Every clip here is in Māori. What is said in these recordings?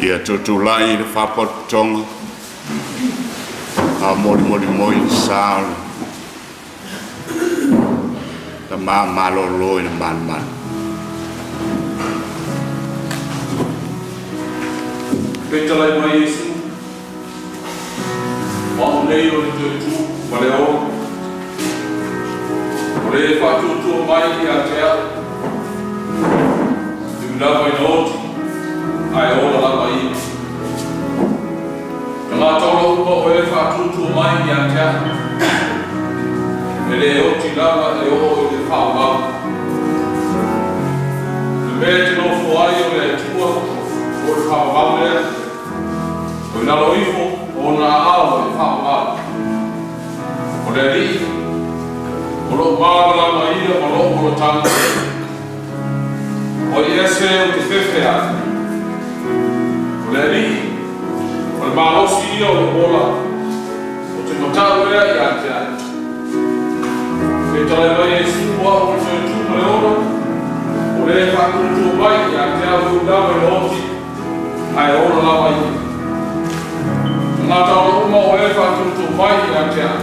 Ia tutulai le whapotonga. A mori sao. Ka malolo i man. Pentalai mai Yesu. Maunei o le tuitu, ma le o. O le whatutu mai i a te au. Te ulawa i noti, ai ola lama i. Ka ngā tolo upa o le whatutu mai i a te au. E le oti lama e o i le whaumau. Le mea te nofu ai o le tua o le whaumau lea. O i nalo ifo o na awa e whaumau. O le ri, o lo māwala maia o lo tanga. O i ese o te whewhe ati. O le ri, o le mālosi ia o le mola. O te matau ea i ate ai. E tale mai e sua o te tūma le ora. O le whakutu mai i ate au unawa i oti. Ai ora lawa i. Ngā taura uma o e whakutu mai i ate au.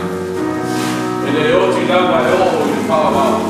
E le oti lawa e o i whaawau.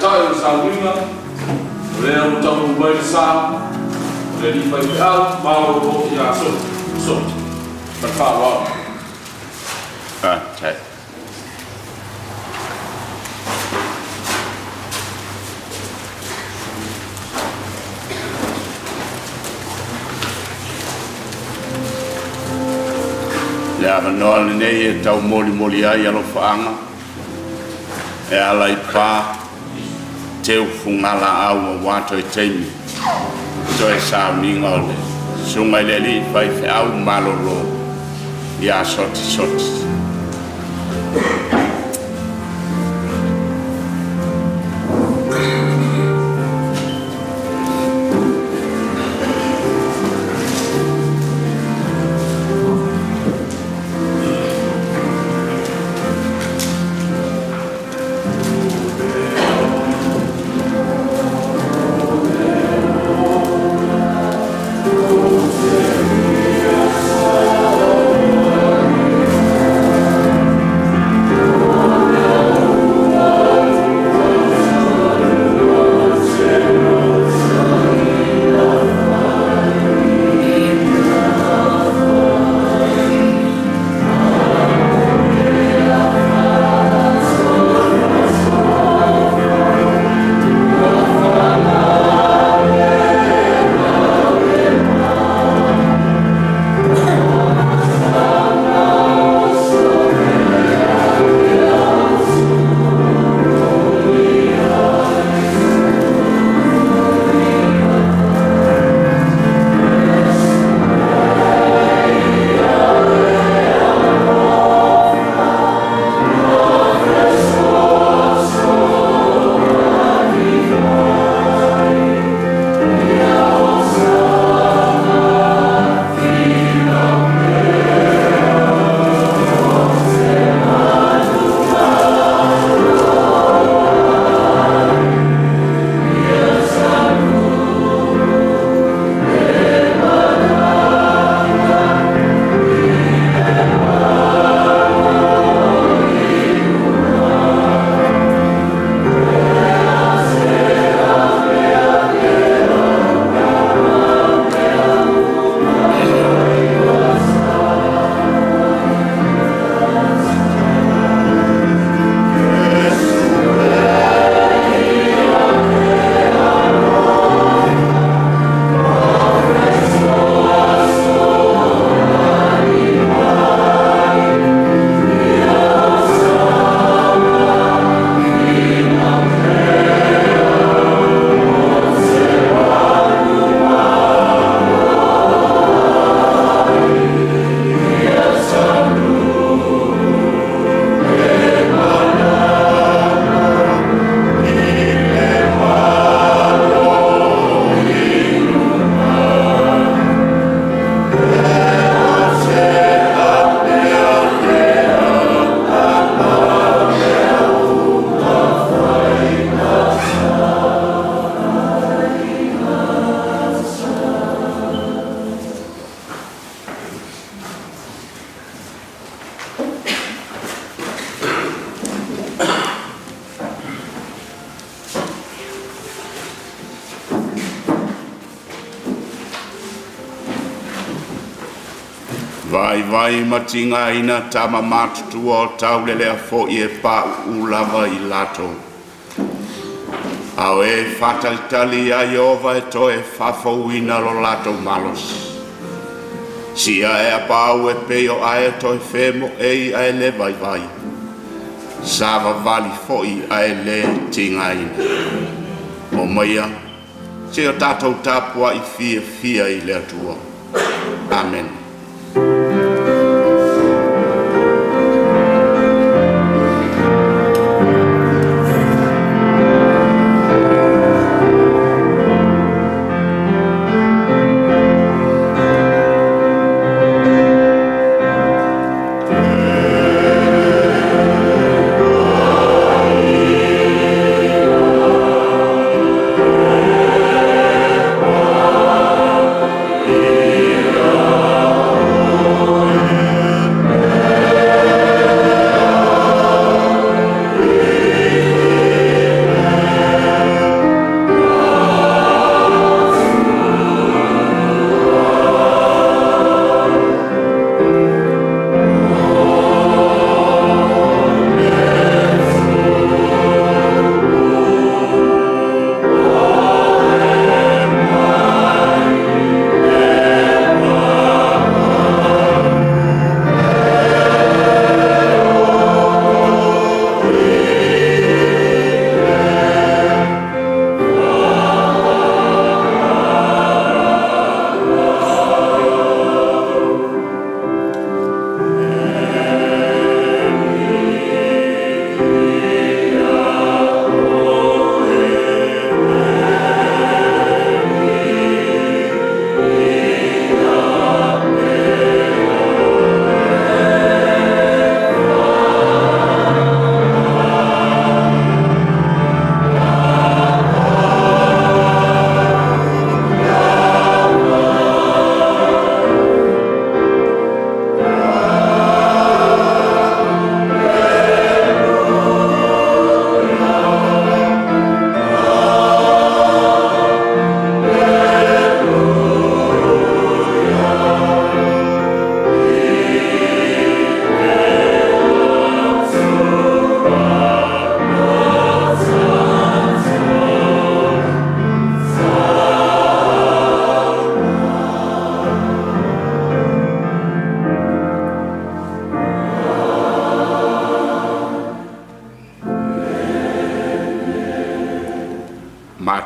Tai sa winga, le o tamu mai sa, le ni pai au, mau o ia soti. Pa fa wa. Tai. Ya manoa nei e tau moli ai alo faanga. E ala i pa teu fungala au o wato i teimi. To e sao ni ngole. Sunga le li pai fe au malolo. Ia soti. Vai matinga ina tama matutua o tau lelea fo i e pa ulava I lato. Au e fatalitali a Iova e to e fafauina lo lato malos. Sia e a pau e peo ae to e femo e a e le vai. Sava vali fo I a e le tinga ina. O maia, se o tatou tapua I fia I le atua. Amen.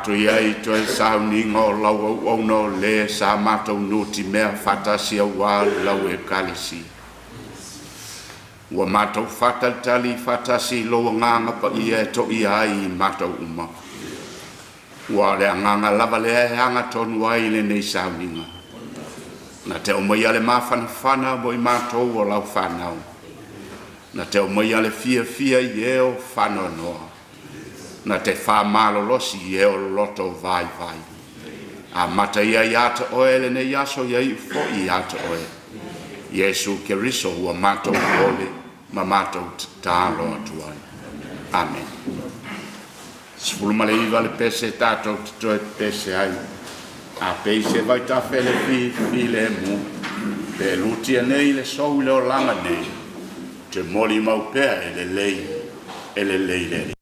Iai to e sauninga o lau au no le sa matou nuti mea fatasi au wā lau e kalisi. Ua matou fatalitali fatasi lo nganga pa ia e to ia ai matou uma. Ua le nganga lava le hanga tonu ai le nei sauninga. Na te o mai ale mawhanawhana mo I matou o lau whanau. Na te o mai ale fia I e o whanau noa. Na te wha malolosi I e o loto vai. A mata ia I ata oe le ne yaso ia I fo I ata oe. Yesu ke riso ua matou ole ma matou tālo atuai. Amen. Sfuluma le iwa le pese tātou titoe pese ai. A peise vai ta fele fi le mu. Pe lutia nei le sou le o langa nei. Te moli mau pea ele lei.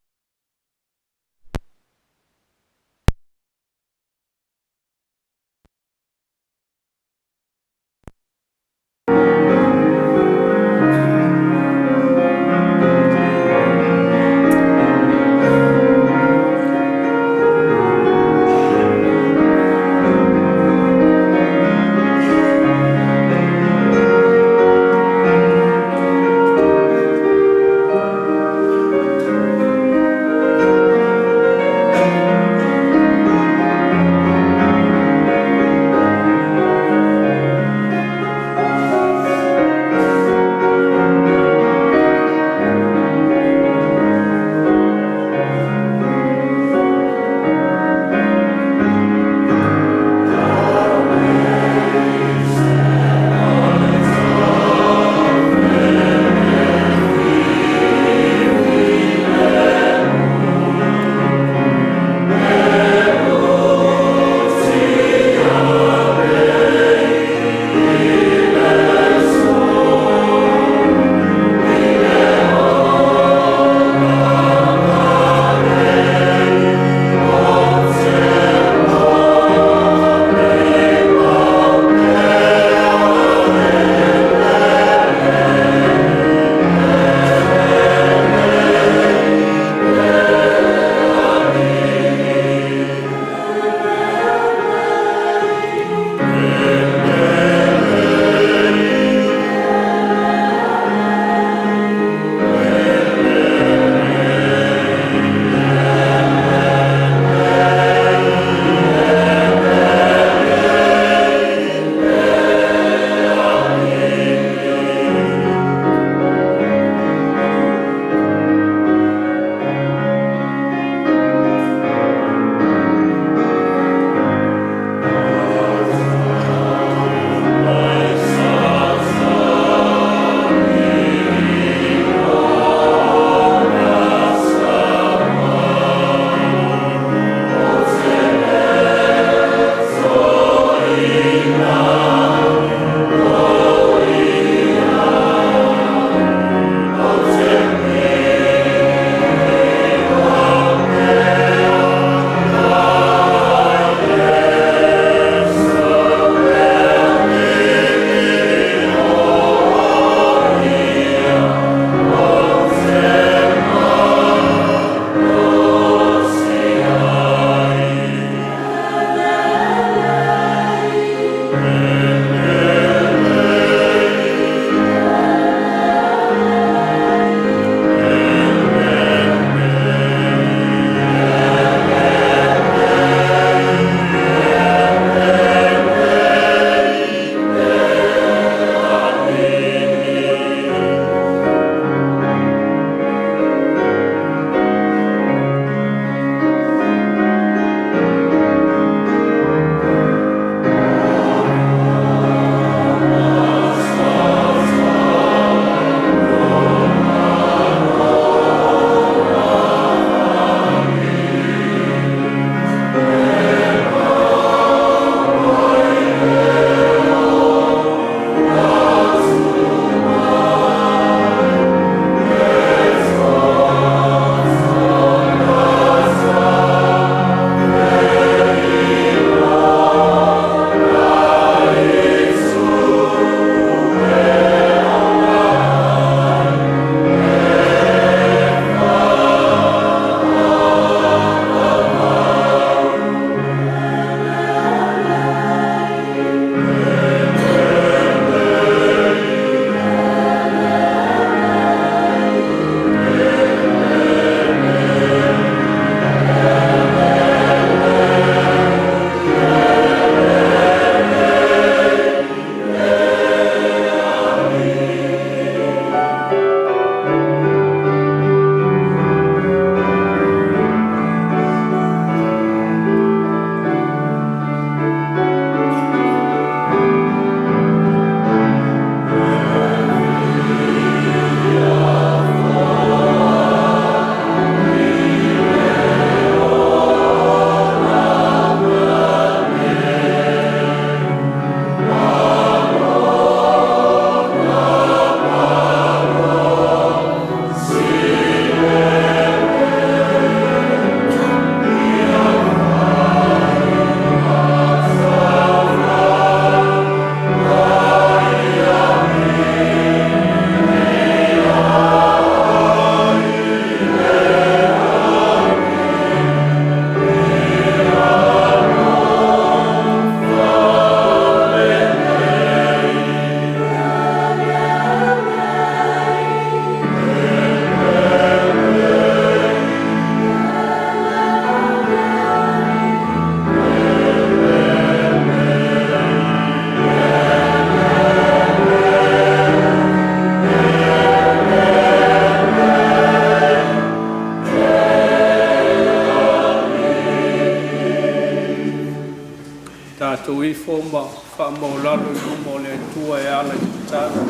Tātou I fo ma whaamaulalo I mo le tua e ala I tāna.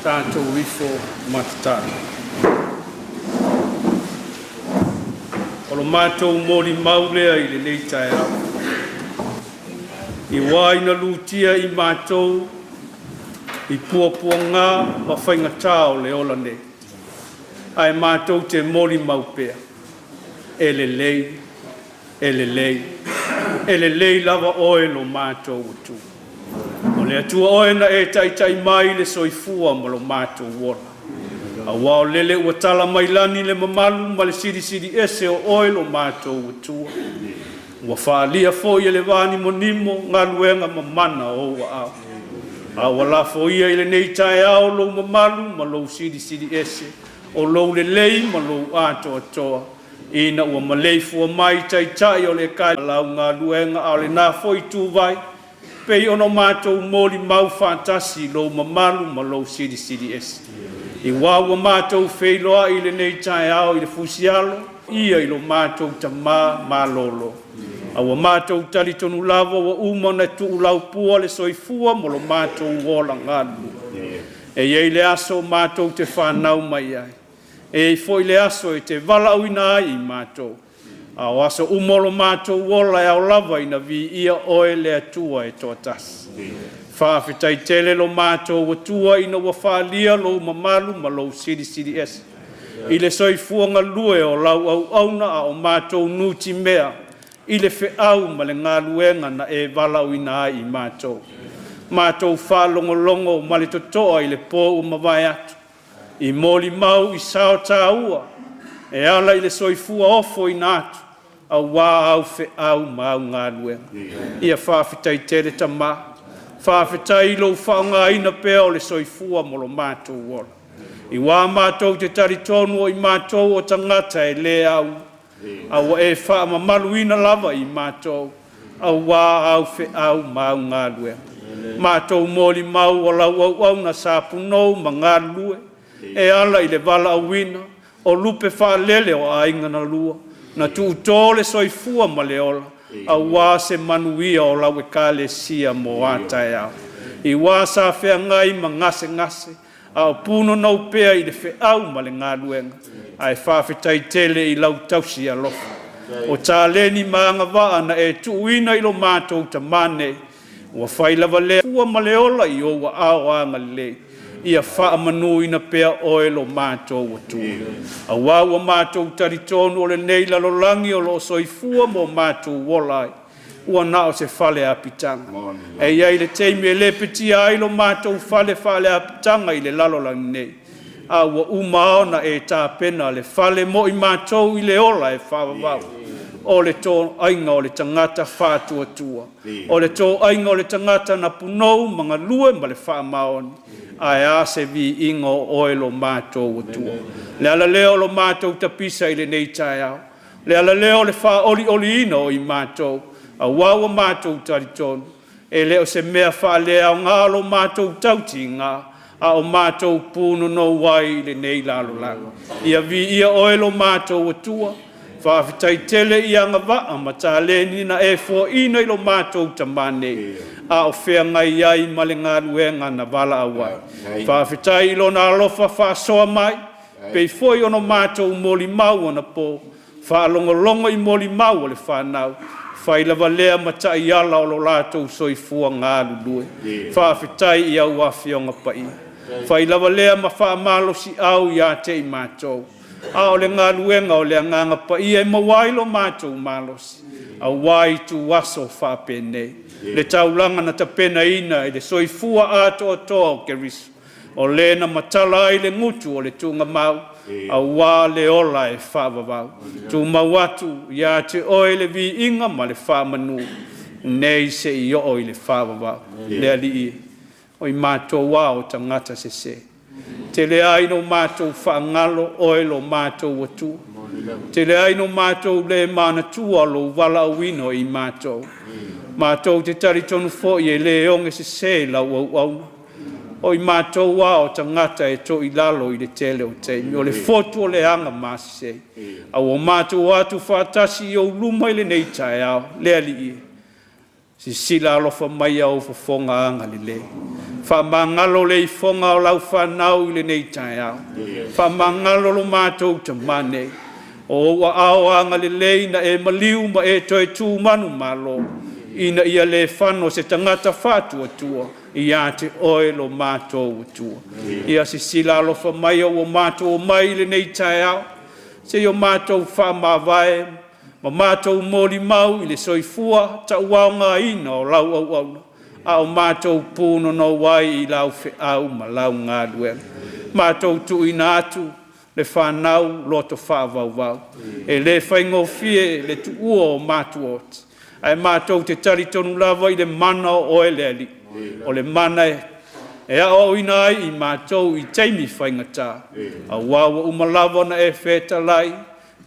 Tātou I fo matatana. O lo mātou mori maulea I le leita e au. I waina lutia I mātou I puapua ngā ma whainga tāo le ola ne. Ai mātou te mori maupea. Ele lei lava oe lo mātou utu. O le atua oe na e tai mai le soifua ma lo mātou wola. A wao lele ua tala mailani le mamalu ma le siri ese o oe lo mātou utua. Ua whaalia fo I le vani monimo ngā luenga mamana o ua au. A wala fo ia I le nei tae au lo mamalu ma lo siri ese. O lo le lei ma lo ato atoa. Ina ua malei fua mai tai o le kai lau ngā luenga au le nā foi tū vai. Pei ono mātou moli mau fantasi lo mamalu ma lo siri ese. I wawa mātou wheiloa I le nei tae au I le fusialo. Ia I lo mātou ta mā lolo. Awa mātou tali tonu lava wa umana tu ulau pua le soifua mo lo mātou wola ngālu. E iei le aso mātou te whanau mai ai. E foi le aso e te vala uina ai I mātou. Au aso umolo mātou wola e au lava ina vi ia oe le atua e toa tasi. Whawhitai tele lo mātou watua ina wa whalia lo mamalu ma lo siri ese. I le soifua ngā lue o lau au auna a o mātou nuti mea. I le whiau ma le ngā luenga na e vala uina ai I mātou. Mātou whalongolongo ma le totoa I le pō o mawai atu. I moli mau I sao tāua. E ala I le soifua ofo I nātu. Au wā au whiau ma au ngā luenga. Ia whawhitai tere ta mā. Whawhitai lo whaunga ina pēo le soifua mo lo mātou wola. I wā mātou te taritonu o I mātou o tangata e le au. Au e wha mamaluina lava I mātou. Au wā au whiau ma au ngā luenga. Mātou moli mau o lau au na sāpunou ma ngā lue. E ala I le vala awina, o lupe wha lele o ainga na lua, na tu utole soifua ma le ola, a wā se manuia o lau e kāle sia mo ātai au. I wā sa whea ngai ma ngase, a o puno nau pea I le whiau ma le ngā luenga, ai whawhitai tele I lau tausi a lofa. O tā leni maanga waa na e tuuina I lo mātou ta mane, ua whailawa le fua ma le ola I o wa ao anga le. Ia wha manu ina pea oe lo mātou atua. A wāua mātou taritonu o le nei lalolangi o lo soifua mo mātou wolai. Ua nao se whale apitanga. E iai le teimi e le peti ai lo mātou whale apitanga I le lalolangi nei. A ua umao na e tā pena le whale mo I mātou I le ola e whawawau. O le tō ainga o le tangata whātua tua. O le tō ainga o le tangata na punou mga lue ma le whaamaoni. Ai a se vi ingo oe lo mātou atua. Le ala leo lo mātou tapisa I le nei tae au. Le ala leo le wha oli ino I mātou. A wawa mātou taritonu. E leo se mea wha lea o ngā lo mātou tauti ngā. A o mātou pūno no wai le nei lalo lalo. Ia vi ia oe lo mātou atua. Whawhitai tele I anga waa ma tā leni na e fo ina I lo mātou tamane. A o whea ngai ai ma le ngā luenga na wala awai. Whawhitai ilo na alofa whaasoa mai. Pei foi ono mātou moli mau ana pō. Whaalongolongo I moli mau le whanau. Whailawa lea ma tai ala o lo lātou soifua ngā lulue. Whawhitai I au awhionga pai. Whailawa lea ma whaamalo si au ia te I mātou. A o le ngā luenga o le nganga pa ia e mawailo mātou mālosi. A wai tu waso whāpenei. Le taulanga na tapena ina e le soifua ato atoa o ke riso. O le na matala ai le ngutu o le tunga mau. A wā le ola e whāwawau. Tu mawatu ia te oe le vi inga ma le whāmanu. Nei se I o I le whāwawau. Le ali I. O I mātou wā o tangata se se. Te le ai no mātou whaangalo oe lo mātou atua. Te le ai no mātou le mana tua lo wala wino I mātou. Mātou te taritonu fo I e le onge se lau au. O I mātou wā o tangata e to I lalo I le tele o teimi. O le fotu o le anga māsi se. A o mātou atu whātasi I o luma I le nei tae au. Le ali I. si sila alofa mai au fofonga anga lile. Fa mangalo le fonga o lau whanau i le nei tai au. Fa mangalo lo mātou te mane. O wa ao anga lile na e maliu ma e toi tū manu malo. Ina ia le whano se tangata whātua tua. Ia te oe lo mātou tua. Ia si sila alofa mai o mātou mai le nei tai au. Se o mātou whamawai. Ma mātou mōli mau i le soifua ta uaonga ina o lau au au. A o mātou pūno no wai i lau whi au ma lau ngā duel. Mātou tu ina atu le whanau loto whaavau vau. E le whaingofie le tu ua o mātou oti. Ai mātou te tari tonu lava i le mana o e le ali. O le mana e a o ina ai i mātou i teimi whaingata. A wawa umalava na e wheta lai.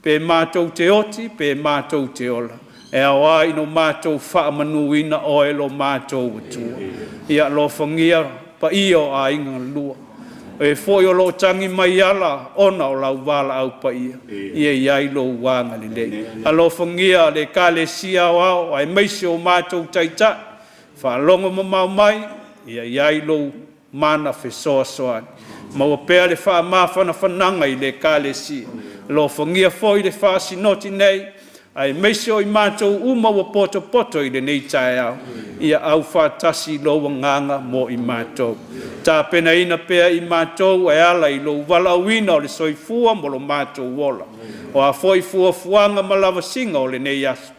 Pe mātou te oti, pe mātou te ola. E awa ino mātou whaamanuina o e lo mātou atua. Ia lo whangia pa iyo a inga lua. E fwoi o lo tangi mai ala, ona o lau wala au pa ia. Ia iai lo wanga li le. A lo whangia le ka le sia wao, ai meisi o mātou taita. Whalonga mamau mai, ia iai lo mana whesoa soani. Maua pēr le wha mawhana whananga i le ka le sia. Lo whangia fwoi le wha sinoti nei, ai meisio i mātou uma wa poto poto i le nei tae au. Ia au whātasi lo nganga mo i mātou. Tā pena ina pēr i mātou ai ala i lo wala uina o le soifua mo lo mātou wola. O a fwoi fua fuanga malawa singa o le nei asu.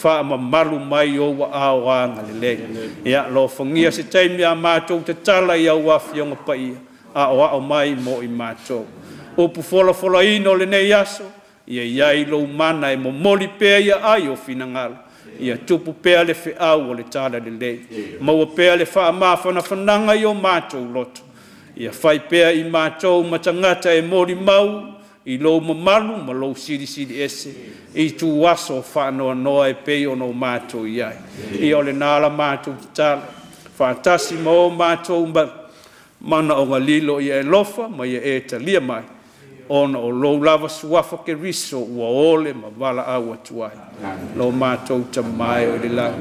Wha ma malu mai o wa ao anga le le. Ia lo whangia se teimi a mātou te tala i au awhionga pa ia. A o mai mo i mātou. Upu fola ino le nei aso, ia iai lo mana e mo moli pēr ia ai o finangalo. Ia tupu pēr le whiau o le tāla le lei. Maua pēr le wha mawhana whananga i o mātou loto. Ia whai pēr i mātou matangata e mori mau, i lo mamalu ma lo siri ese. I tu waso whanoa noa e pei o no mātou iai. Ia o le nāla mātou tāla. Whātasi ma o mātou mana o ngalilo ia e lofa, ma ia e talia mai. Ona o lo lava suafa ke riso ua ole ma wala awa tuai. Lo mātou ta mai o le lau.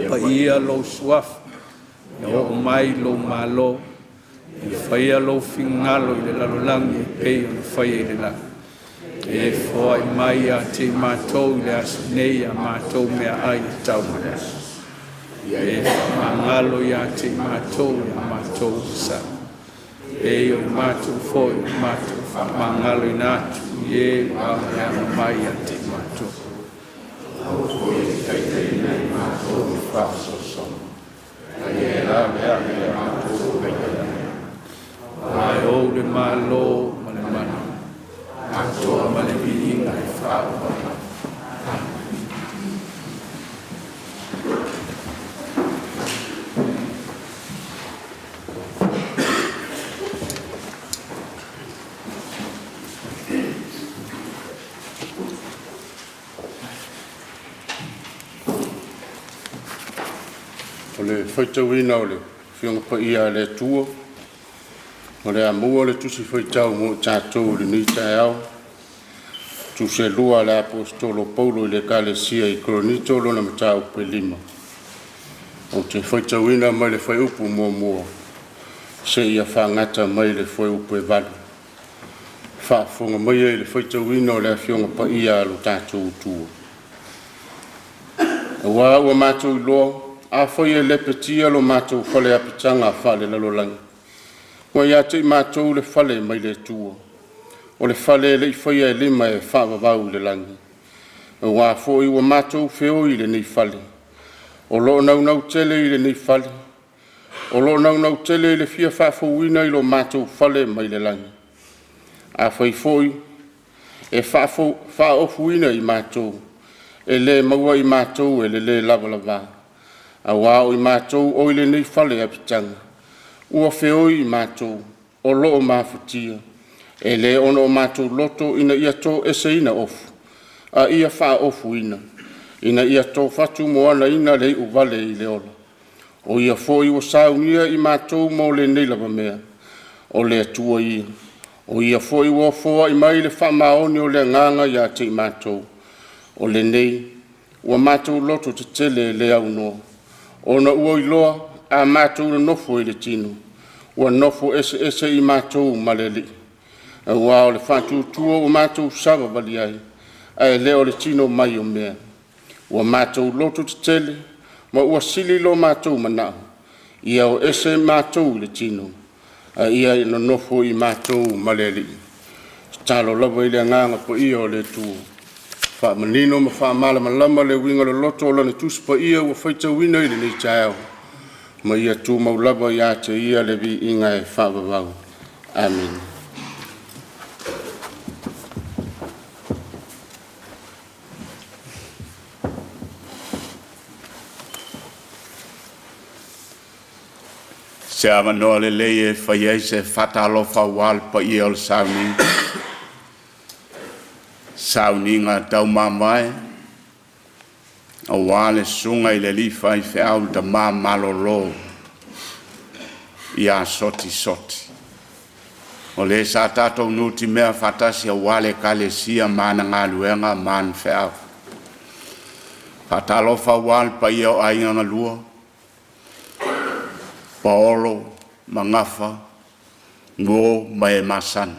Pa ia lo suafa. Ia o mai lo malo. Ia whaia lo fingalo i le lalolangi e pei o le whaia i le lau. E fwai mai a te mātou i le asu nei a mātou mea ai tau mai. E whamangalo i a te mātou i a mātou sa. E o mātou fwoi, mātou whamangalo i nātu, e wāhea mai a te mātou. Au fwoi e kaitei nei mātou i whaso son. Ai e la mea mea mātou kaitei nei. Ai o le mālo ma le mana. Mātou ma le viinga i whao. O le whaitauina o le whionga pa ia le tua. O le amua le tusi whaitau mo tātou le nui tae au. Tu se lua le apostolo Paulo i le kalesia i Koronito lona matau pe 5. O te whaitauina mai le whaiupu mua. Se ia whangata mai le whaiupu e vali. Whaafonga mai e le whaitauina o le whionga pa ia lo tātou tua. Ua ua mātou i loa. A foi e le petia lo mātou whale apitanga a whale lalolangi. Wa ia te mātou le whale mai le tua. O le whale le i foi e lima e whaavavau le langi. Wa foi wa mātou whio i le nei whale. O lo nau tele i le nei whale. O lo nau tele i le fia whaafouina i lo mātou whale mai le langi. A foi e whaofuina i mātou. E le maua i mātou e le lava. A wao i mātou o ile nei whale apitanga. Ua whioi i mātou o loo mafutia. E le ono o mātou loto ina ia tō ese ina ofu. A ia wha ofu ina. Ina ia tō whatu moana ina lei uvale i le ola. O ia whoi o saunia i mātou mo le nei lava mea. O le atua ia. O ia whoi o whoa i mai le wha maoni o le nganga ia te i mātou. O le nei. ua mātou loto te tele le au no. Ona ua iloa a mātou na nofo i le tino. Ua nofo ese i mātou maleli. Ua o le whātutua o mātou sawa wali ai. Ai leo le tino mai o mea. Ua mātou loto te tele, ma ua sili lo mātou manao. Ia o ese mātou le tino. Ia na nofo i mātou maleli. Talo lava i le nganga po ia o le tuo. Wha manino ma wha malama le winga le loto o lana tusi pa ia ua whaita wina i le nei taeo. Ma ia tu maulava ia te ia le vi inga e wha wawau. Amen. Se amanoa le lei e whaiei se whatalofa wal pa ia o le sauni. Sauni ngā tau mamai. O wale sunga i le li whai whiau ta mā malolo. Ia Soti Soti. O le sa tātou nuti mea whatasi a wale kalesia mana ngā luenga man whiau. Whatalofa wal pa ia o ainga ngā lua. Paolo, mangafa, ngō mai masan.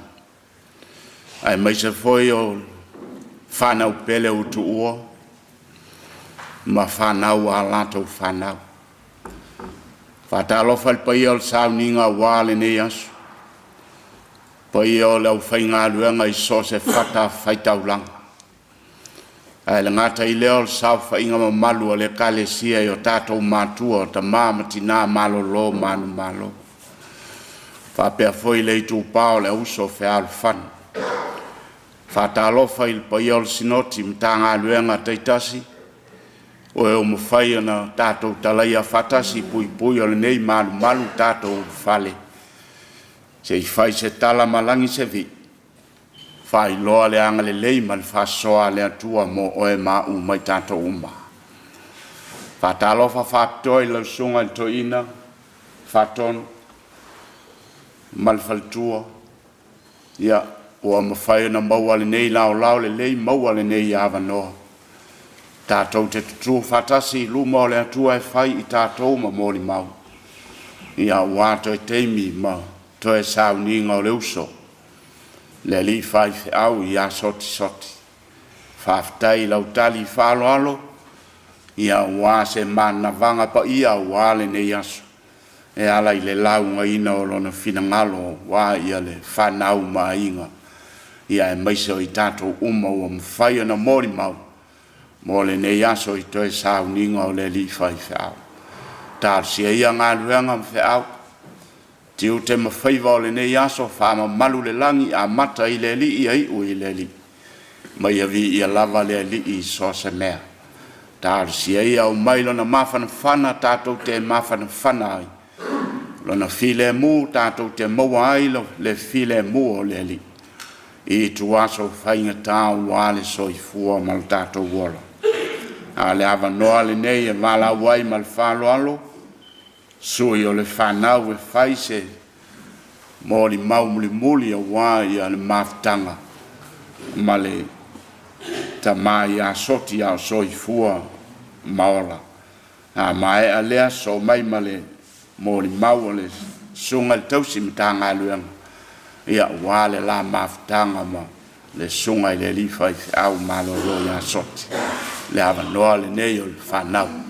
Ai mai se foi o whanau pele utu ua, ma whanau a lato whanau. Whatalofa pa ia o sauninga wale ne asu. Pa ia o lau whainga luenga i so se whata whaitaulanga. Ai le ngata i leo sau whainga ma malu o le kalesia i o tātou mātua o ta māmati nā malo lo manu malo. Whapea foi le i tū pāo le uso whialu whanu. Whatalofa i pa ia o sinoti mta ngā luenga teitasi. O e o mawhai ana tātou talaia whatasi pui o le nei malu tātou whale. Se i whai se tala malangi se vi. Whai loa le anga le lei man whasoa le atua mo oe ma mai tātou uma. Whatalofa whatoi lau sunga i toina, whaton, malwhaltua, ia ua mawhai na maua le nei lao le lei maua le nei awa noa. Tātou te tutu whatasi luma o le atua e whai i tātou ma mori mau. Ia wāto e teimi ma toe sauninga o le uso. Le li whai au i a Soti Soti. Whaftai lau tali whaloalo, ia wā se mana vanga pa ia wāle nei aso. E ala i le lau ngaina o lona whinangalo, wā ia le whanau mainga. Ia e maise o i tātou uma ua mwhai ana mori mau. Mo le nei aso i toe sauninga o le li whai au. Tār sia ia ngā luenga mwhai. Tiu te mawhaiva o le nei aso whama malu le langi a mata i le li i ai ui le li. Mai a vi i a lava le li i so se mea. Tāru si ai au mai lona mawhana whana tātou te mawhana whana ai. Lona while mu tātou te maua ai le while mu o le li. I tu aso whainga tāu wale so i fua mal tātou wola. A le awa noa le nei e wala wai mal whalo alo. Sui o le whanau e whaise mo li muli a wai a le maftanga ma le ta mai a soti a soi fua maola. A mai a lea so mai ma le mo li mau le sunga le tausi mta ngā luenga. Ia wale la maftanga ma le sunga i le li whai au malo lo a soti. Le awa noa le nei o le whanau.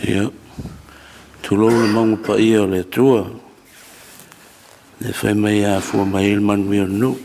Ia, tulou le mangu pa ia o le tua. Le whai mai a fua mai il manu i o nu.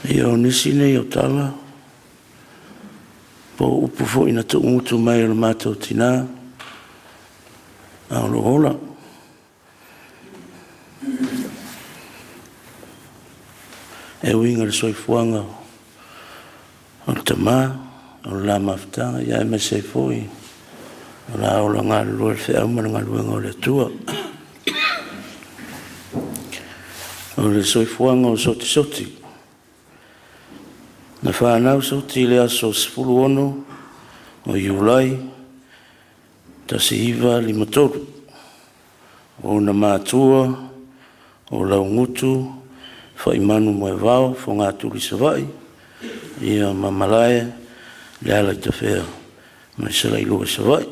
Ia o nisi nei o tala. Po upu fo ina tu umutu mai o mātou tina. Aolo hola. E winga le soifuanga o tama, o la maftanga, ia me se foi. O la ola ngā lua le whea umana ngā luenga o le tua. O le soifuanga o Soti Soti. Na whanau Soti le aso sifuru ono o Eulogy, tasi iwa li matoru. O na mātua, o lau ngutu, whaimanu moe vau, fo ngā turi savai, ia mamalae, le ala i te whea, mai sara i lua savai.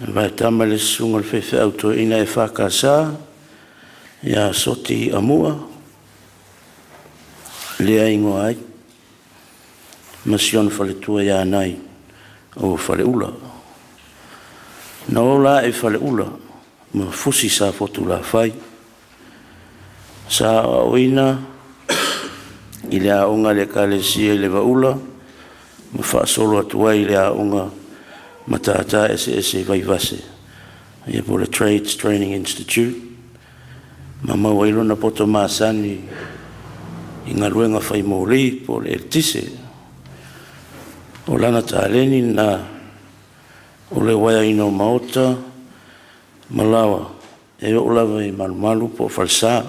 Na vai tama le sunga le whewhi auto ina e whakasā, ia Soti amua, le aingo ai, masion whale tua ia nai, o whale ula. Na ola e whale ula, ma fusi sa fotu la whai, sa oina i le aonga le kalesia i le waula ma whaasolo atua i le aonga matata ese vai vase ia po le Trades Training Institute ma mawailo na poto maasani i ngā luenga whai mōri po le tise o lana tāleni na o le waia ino maota malawa e o lawa i malu po falsa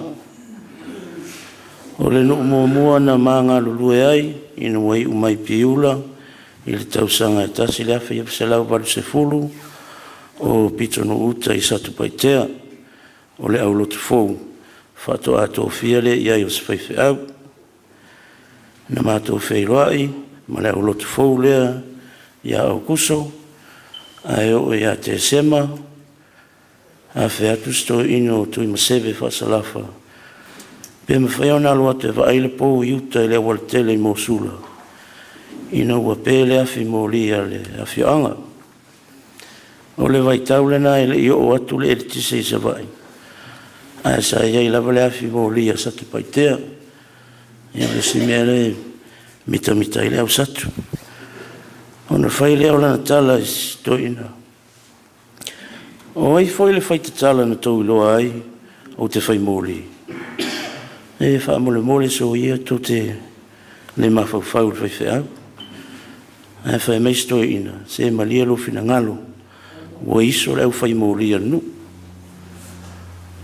o le no mua na manga lulue ai ina wai umai piula i le tausanga e tasi le awhi se lau balu se fulu o pito no uta i satu paitea o le au lotu fou whato ato fia le iai o se whaife au na mato whairoai ma le au lotu fou lea ia au kuso ai o ia te sema a wheatu sto ino tui masebe whasalafa pe me whai ona alua te whaile pou iuta i le waltele i Mosula. Ina ua pele awhi mōlia le awhi anga. O le vai taulena ele i o atu le eritise i sa vai. A sa iai lava le awhi mōlia satu paitea. Ia le si mea le mita i le au satu. Ona whai le au lana tala i stoina. O ai foi le whai te tala na tau iloa ai o te whai mōlia. E wha mole so ia to te le mawhau le whaiwhau. E whai meisto ina, se malia lo fina ngalo, ua iso leo whai mōria nu.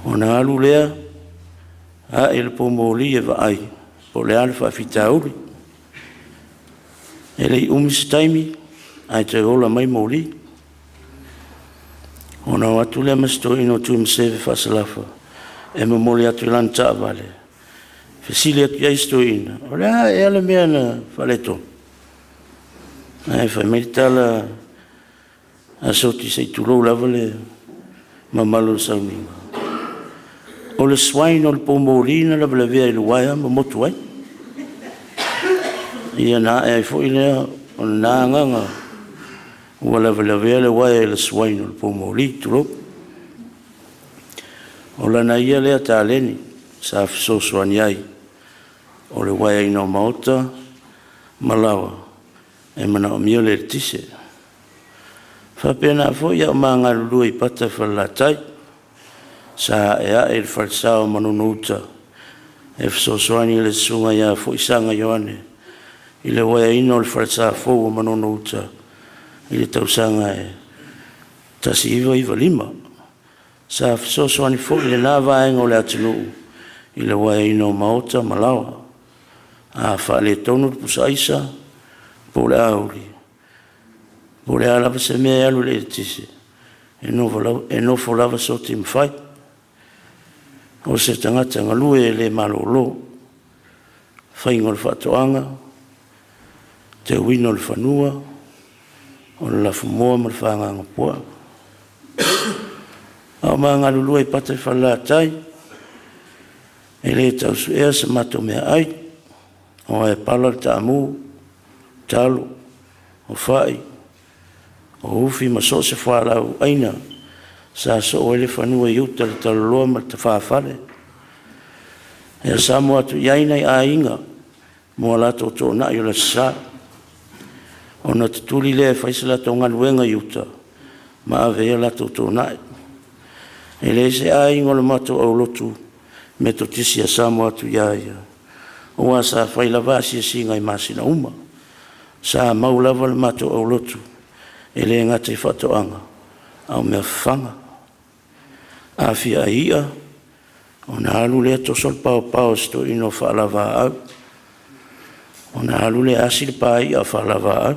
O na alu lea, a ele po mōria wa ai, po le ale wha whita auri. Ele i umis taimi, ai te ola mai mōria. O na watu lea masto ina tu mseve whasalafa, e ma mole atu lan taa vale. Fesili atu ia isto ina. Ora e ala mea na whaleto. Ai whai meritala a Soti sei tulou lava le mamalo sauninga. O le swain o le pomorina lava le vea i luaia ma motu ai. Ia na e ai fo i lea o na anganga ua lava le vea le waia i le swain o le pomori tulou. O lana ia lea tāleni sa fisosoani ai. O le waia ino maota, malawa, e mana o mio le tise. Whapena fo ia o maa lulua I pata whalatai, sa e a e le whalsao manunuta, e fisosoani le sunga ia fo isanga Ioane, I le waia ino le whalsao fo o manunuta, I le tausanga e tasi iwa lima. Sa fisosoani fo I le nava enga o le atunuu, I le waia ino maota, malawa. A whaale tonu pusa aisa, po le auri. Po le alava se mea alu le tise. E nofo lava Soti mwhai. O se tangata ngalue le malolo. Whaingo le whatoanga. Te wino le whanua. O le lafu moa ma le whanganga pua. Au maa ngalulua I pata whalatai. E le tausu ea se mato mea ai. O e pala ta amu, talo, o whai, o uwhi ma so se whalau aina, sa so o ele whanua I uta le taloloa ma te whawhare. E a Samoa tu iainai a inga, mua lato tō na I o le sa. Ona tutuli le faisala tonga luenga yuta. Ma avea la tōnai. E le se ai ngole mato au lotu Methodist a Samoa tu iaia. Oa sa whailava si singa I masina uma. Sa maulava le mato au lotu. E le ngate whatoanga. Au mea whanga. A fia ia. Ona alu le to sol pao sto ino whalava au. Ona alu le asil pa ia whalava au.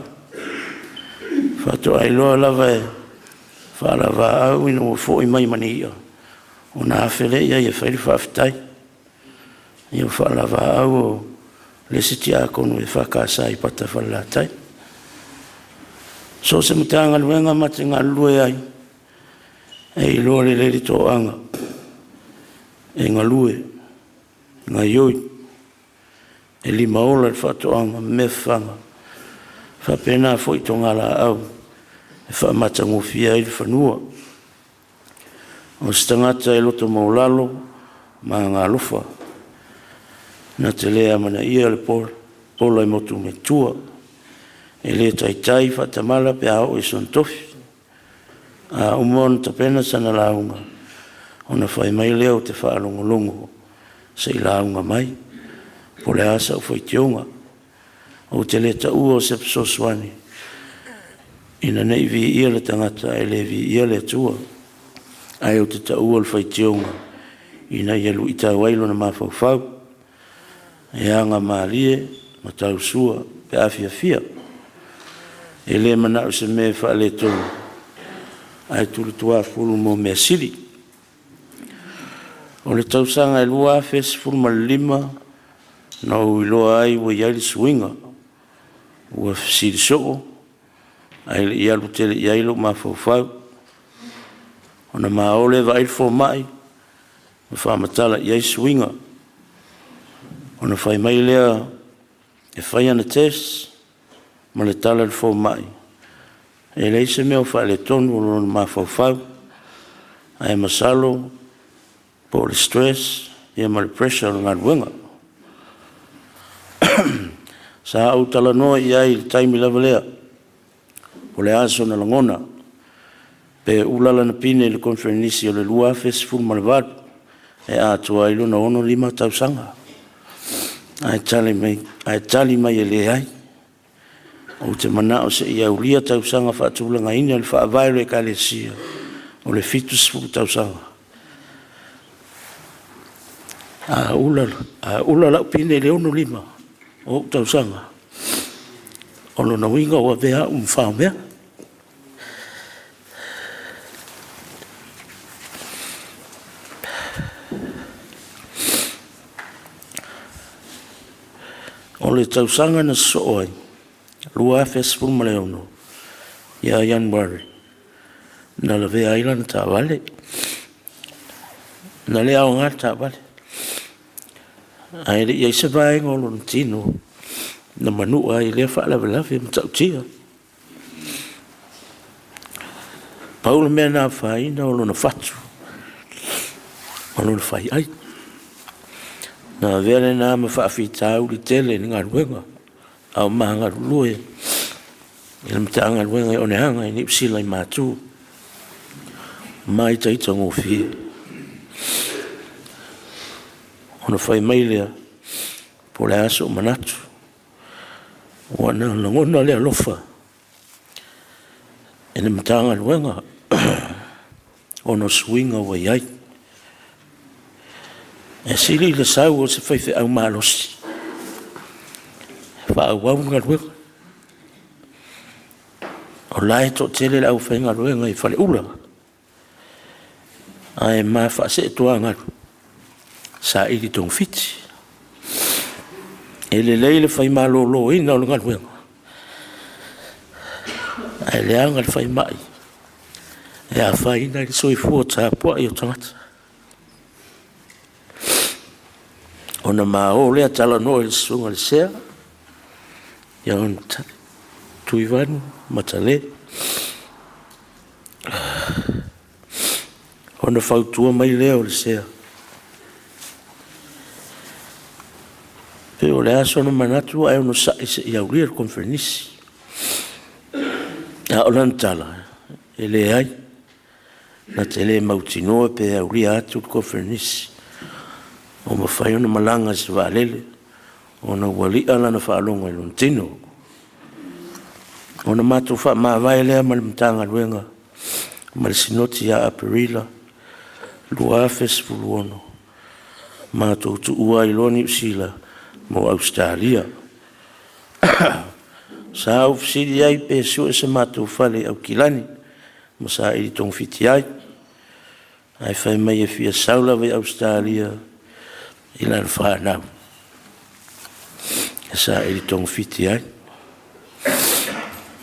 Whato ai loa lava e. Whalava au ino fo I mai mani ia. Ona awhele ia ia whaili whawhitai. Ia whalava au o le siti a konu e whakasa I pata whalatai. So se mutanga luenga mate ngā lue ai. E ilo le leri tō anga. E ngā lue. Ngā ioi. E lima ola le whatoanga me whanga. Whapena fo I tonga la au. E whamatango fia I le whanua. O stangata e loto maulalo, ma ngā lufa. Na te lea mana ia le pola I motu me tua. E le tai whatamala pe ao I son tofi. A umon ta pena sana launga. Ona whai mai leo te whaalongolongo. Se I launga mai. Po le asa o whai tionga. O te le ta ua o se psoswani. Ina nei vi ia le tangata e le vi ia le tua. Ai o te taua le whaitionga. Ina ia lu I tau wailo na mawhauwhau. E anga maalie, ma tau sua, pe awhia fia. E le manau se me whaale tonu. Ai tulu tua fulu mo mea siri. O le tausanga e lua fes fulu ma lima. Na uiloa ai wa iai le suinga. Ua siri soo. Ai le ialu tele iailo mawhauwhau. Ona maole vai fo mai. Ma whamatala iai suinga. Ona whai mai lea e whai ana test. Ma le tala le fo mai. E leise mea o whai le tonu o lona mawhauwhau. Ai masalo. Po le stress. Ia ma le pressure o ngā ruenga. Sa au tala noa iai le taimi lava lea. O le aso na langona. Pe ulala na pine le konferenisi o le lua fes fulu malavad. E atua ilo na ono 5 tausanga. Ai tali mai e le ai. O te mana o se ia ulia tausanga whaatula ngaini o le whaavailo e ka le sia. O le fitus fulu tausanga. A ulala pine le ono 5. O tausanga. O lona winga o vea whaamea. O le tausanga na sooi. Lua fes fulu maleono. Ia Januari. Na la vea ila na tāwale. Na le au ngā tāwale. Ai le ia se vai ngolo na tino. Na manua I lea whaalawe mtautia. Paula mea nā whaina o lona whatu. O lona whai ai. Na vele nā ma whaafitau li tele ni ngā ruenga. Au maha ngā rulue. Ila mta ngā ruenga I one hanga I nipsila I mātū. Mai taita ngō fie. Ona whai mailea. Po le aso manatu. Wana langona lea lofa. Ina mta ngā ruenga. Ono swinga wa iai. E siri le sau o se whaiwhi au malosi. Wha au wau ngā ruenga. O lai to tele le au whai ngā ruenga I whale ula. Ai maa wha se toa ngā. Sa ili tong fiti. E le leile whai maa lo ina o ngā ruenga. Ai le anga le whai mai. E a whai ina I soi fua tā pua I o tangata. Ona maa o lea tala no I sunga le sea. Ia on tuivanu, matale. Ona whautua mai lea o le sea. Pe o le aso no manatu ai ono sa I se I auria le konferenisi. A o lan tala, e le ai, na te le mautinoa pe au ria atu kofernisi. O mawhai ona malanga se waalele, o na wali ala na whaalonga ilon tino. O na matu wha mawai lea malimtanga luenga, malisinoti a Aparila, lua festivalu ono. Matu tu ua iloni usila, mo Australia. Sa ufisiri ai pe su ese matu whale au kilani, ma sa ili tong fiti ai. Ai whai mai e fia saula vai Australia, ila na whanau. Sa ili tong fiti ai.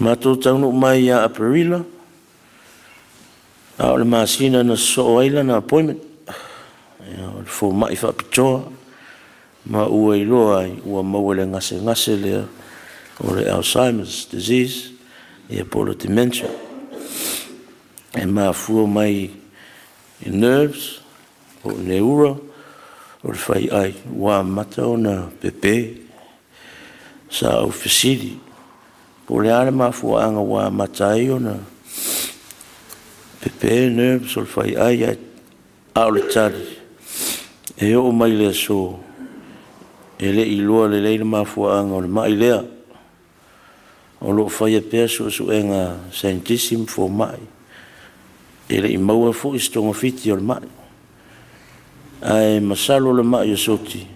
Matu taunu mai a Aparila, a ole maasina na so aila na appointment. O le fo mai whapitoa, ma ua iloa ai, ua mawele ngase lea, o le Alzheimer's disease, e polo dementia. E mafua mai i nerves, o neura, o le whai ai, ua mata o na pepe, sa au fesiri. Po le ale mafua anga ua mata ai o na pepe, nerves, o le whai ai, au le tari. E o mai lea so, e le iloa le leila mafua anga o le mai lea. O lo whaia pēr su enga scientism fo mai. E le i maua fo istonga fiti o le mai. Ai masalo le mai o Soti.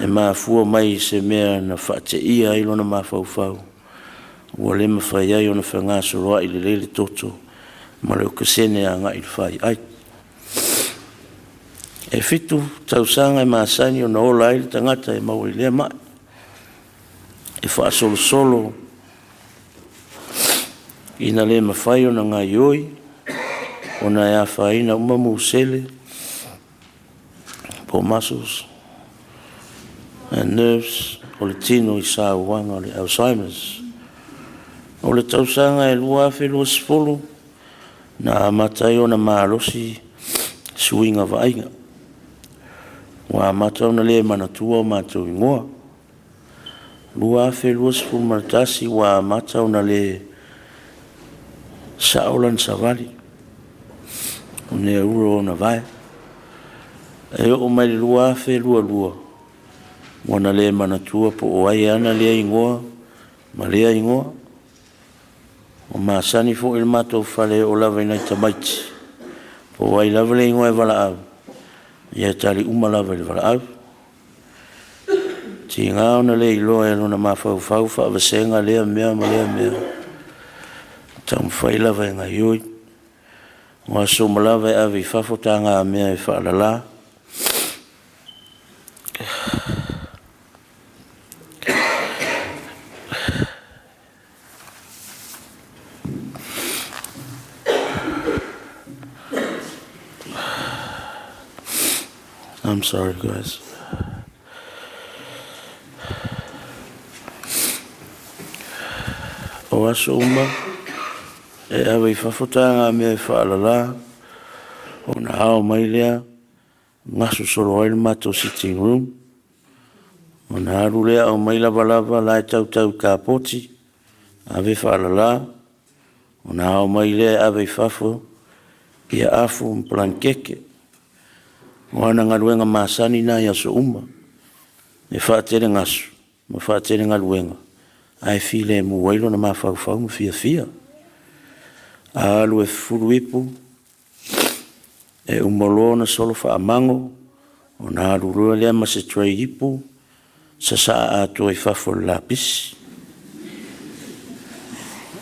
E mafua mai se mea na whaate ia ilo na mafau. Ua le mawhai ai o na whangaso roa i le leile toto. Ma leo kasene a ngai le whai ai. E fitu tausanga e maasani o na ola ai le tangata e maua i lea mai. E wha solo ina le mawhai o na ngai oi, o na ea whaina umamu sele, po muscles, and nerves, o le tino i sa uanga o le Alzheimer's. O le tausanga e lua whelua sifolo, na amatai o na maalosi suinga vainga. Wa amata o na le manatua o matou ingoa. Lua whelua sifolo maratasi wa amata o na le Saolan savali. O ne uro na vai. E o mai lua lua. Wana le manatua po o ai ana lea ingoa. Ma lea ingoa. O maasani fo il mato fale o lava inai tamaiti. Po o ai lava le ingoa e vala au. Ia tali uma lava le vala au. Ti ngā ona le iloa e lona mafau fa avasenga lea mea ma lea mea. Tau mwhai lava e ngai oi. Ngā so malawa e awi whafota ngā mea e whaalala. I'm sorry, guys. O aso uma. E awe i whafotanga mea e whaalala, o na hao mai lea, ngasu solo ai mato sitting room, o na haru lea o mai lava lai tau ka poti, awe whaalala, o na hao mai lea awe i whafo, ia afu mplan keke, o ana ngaruenga maasani na ia so uma, e whaatere ngasu, ma whaatere ngaruenga, ai file mu wailo na mawhau mu fia. Alu e furuipu, e umolo na solo wha amango, o na alu rua lea ma se trei ipu, sa saa ato e whafo lapis.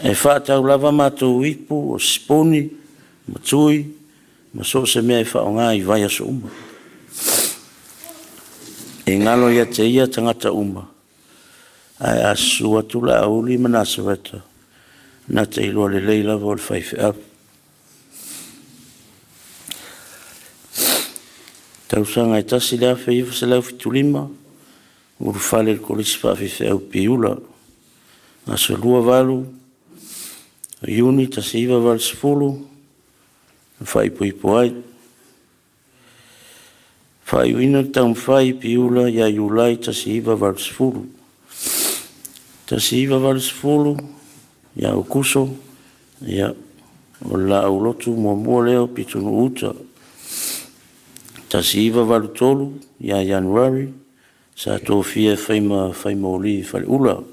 E whaatau lava mato ipu, o sponi, matui, ma so se mea e whao ngā i vai aso uma. E ngalo ia te ia tangata uma, ai asu atula auli manasa weta. Na te iloa le leila vo le whaiwhi au. Tausanga e tasi lea whiiwa se lau fitulima, uru whale le kolisi whawhiwhi au piula. Nga so lua walu, iuni tasi iwa wale sifulu, whaipuipu ai. Whaiwina tau mwhai piula ia iulai tasi iwa wale sifulu. Tasi iwa wale sifulu, ia o kuso, ia o Laau lotu mua leo pitunu uta. Tasi iwa walu tolu, ia Januari, sa tō fia whaima oli whale ula.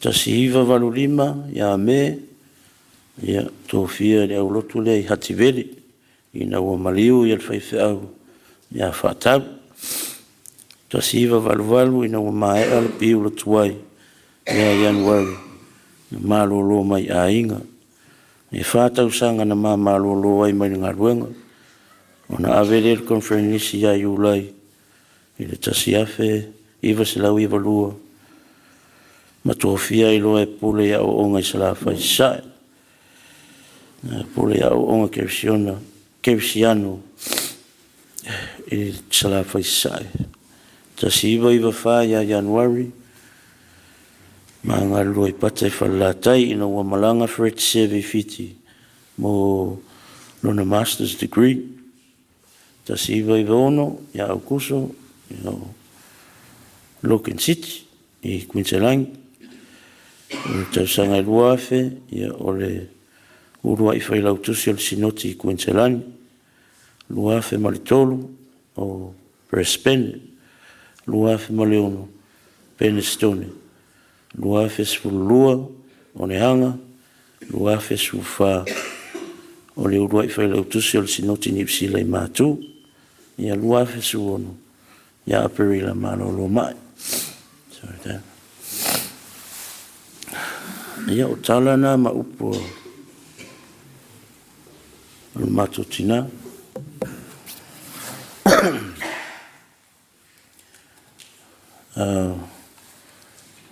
Tasi iwa walu lima, ia me, ia tō fia le au lotu le i hativeri, ina ua maliu ia le whaiwhi au, ia whaatau. Tasi iwa walu ina ua mae ala piu le tuai, ia Januari, na mālolo mai a inga. E whātau sanga na mālolo ai mai ngā ruenga. Ona avere le konferenisi ia Eulogy, i le tasi afe, iwa se lau iwa lua. Ma tō fia i loa e pule ia o onga i se la whai sae. Pule ia o onga kerisiano, i se la whai sae. Tasi iwa wha ia Januari, ma ngā lua i patai whalatai ina ua malanga for it sevi fiti mo lona master's degree. Tasi iwa ono, ia au kuso, Loken City, i Queensland. Tausanga i lua afe, ia ole urua i whailau tusi o le sinoti i Queensland. Lua afe malitolu o Brisbane. Lua afe maliono, Penistone. Lua afe sfululua o Nehanga. Lua afe sfufa o le urua i whailau tusi o le sinoti ni psila i mātu. Ia lua afe suono. Ia aperila malolo mai. Sorry, Dad. Ia o talana ma upo o matutina.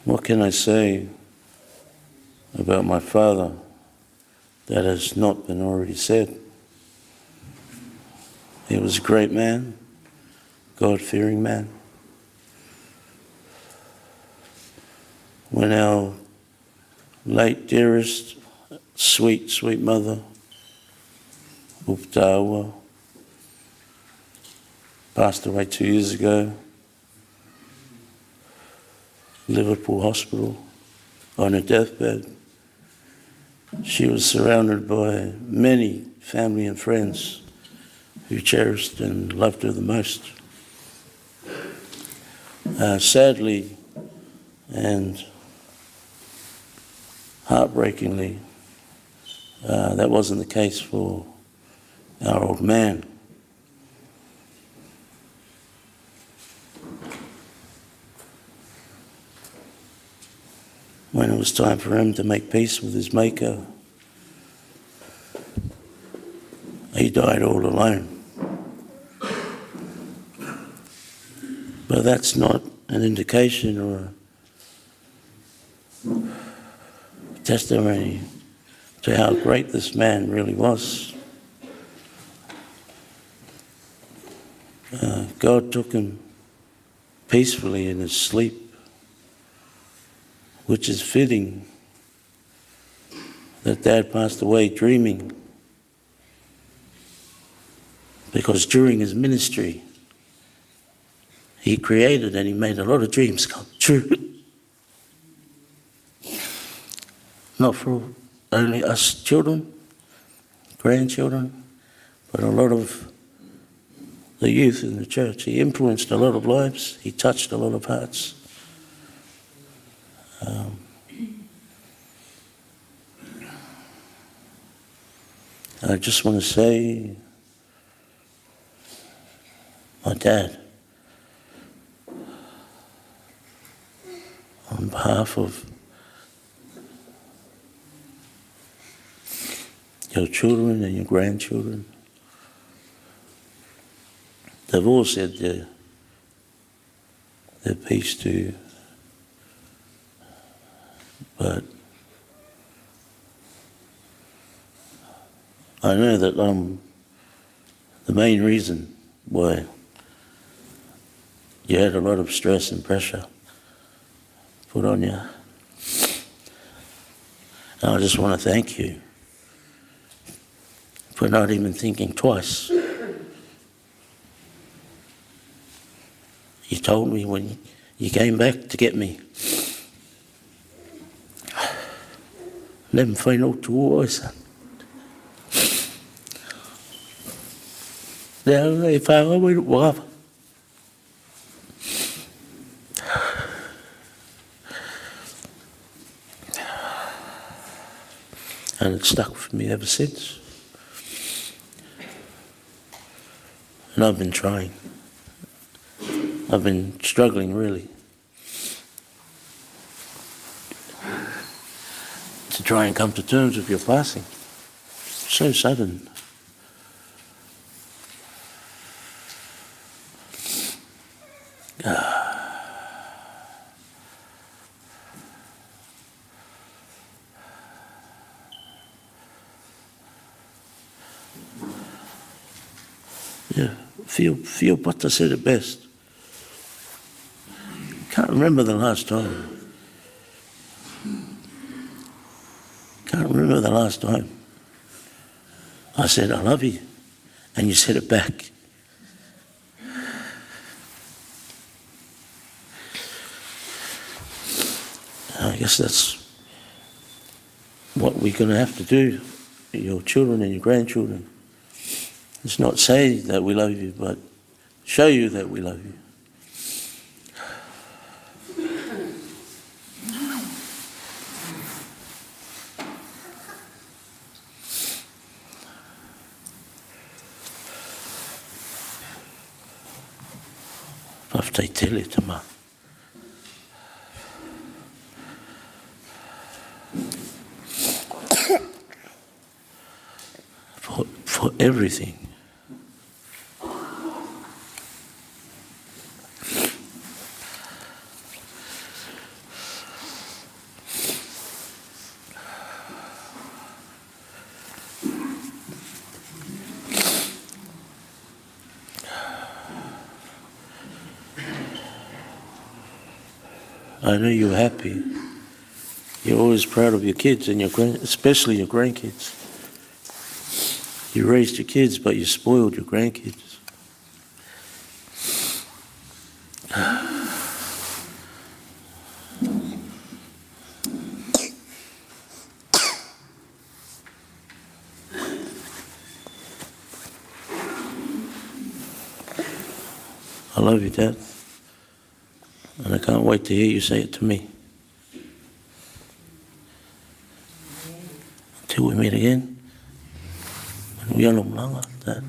What can I say about my father that has not been already said? He was a great man, God-fearing man. When our late dearest, sweet, sweet mother, Uptawa, passed away 2 years ago, Liverpool hospital, on her deathbed, she was surrounded by many family and friends who cherished and loved her the most. Sadly and heartbreakingly, that wasn't the case for our old man. When it was time for him to make peace with his maker, he died all alone. But that's not an indication or a testimony to how great this man really was. God took him peacefully in his sleep, which is fitting that Dad passed away dreaming, because during his ministry, he created and he made a lot of dreams come true. Not for only us children, grandchildren, but a lot of the youth in the church. He influenced a lot of lives. He touched a lot of hearts. I just want to say, my dad, on behalf of your children and your grandchildren, they've all said their piece to you. But I know that the main reason why you had a lot of stress and pressure put on you. And I just want to thank you for not even thinking twice. You told me when you came back to get me. Le mwhai no tu o sa. Le e whaanga mai wakawa. And it stuck with me ever since. And I've been trying. I've been struggling really to try and come to terms with your passing. So sudden. Yeah, Phil Potter said it best. Can't remember the last time. Can't remember the last time I said I love you, and you said it back. I guess that's what we're going to have to do, your children and your grandchildren. It's not say that we love you, but show you that we love you. Paftai tele tama. For everything. I know you're happy. You're always proud of your kids and especially your grandkids. You raised your kids, but you spoiled your grandkids. I love you, Dad. And I can't wait to hear you say it to me. Until we meet again. We are no longer that.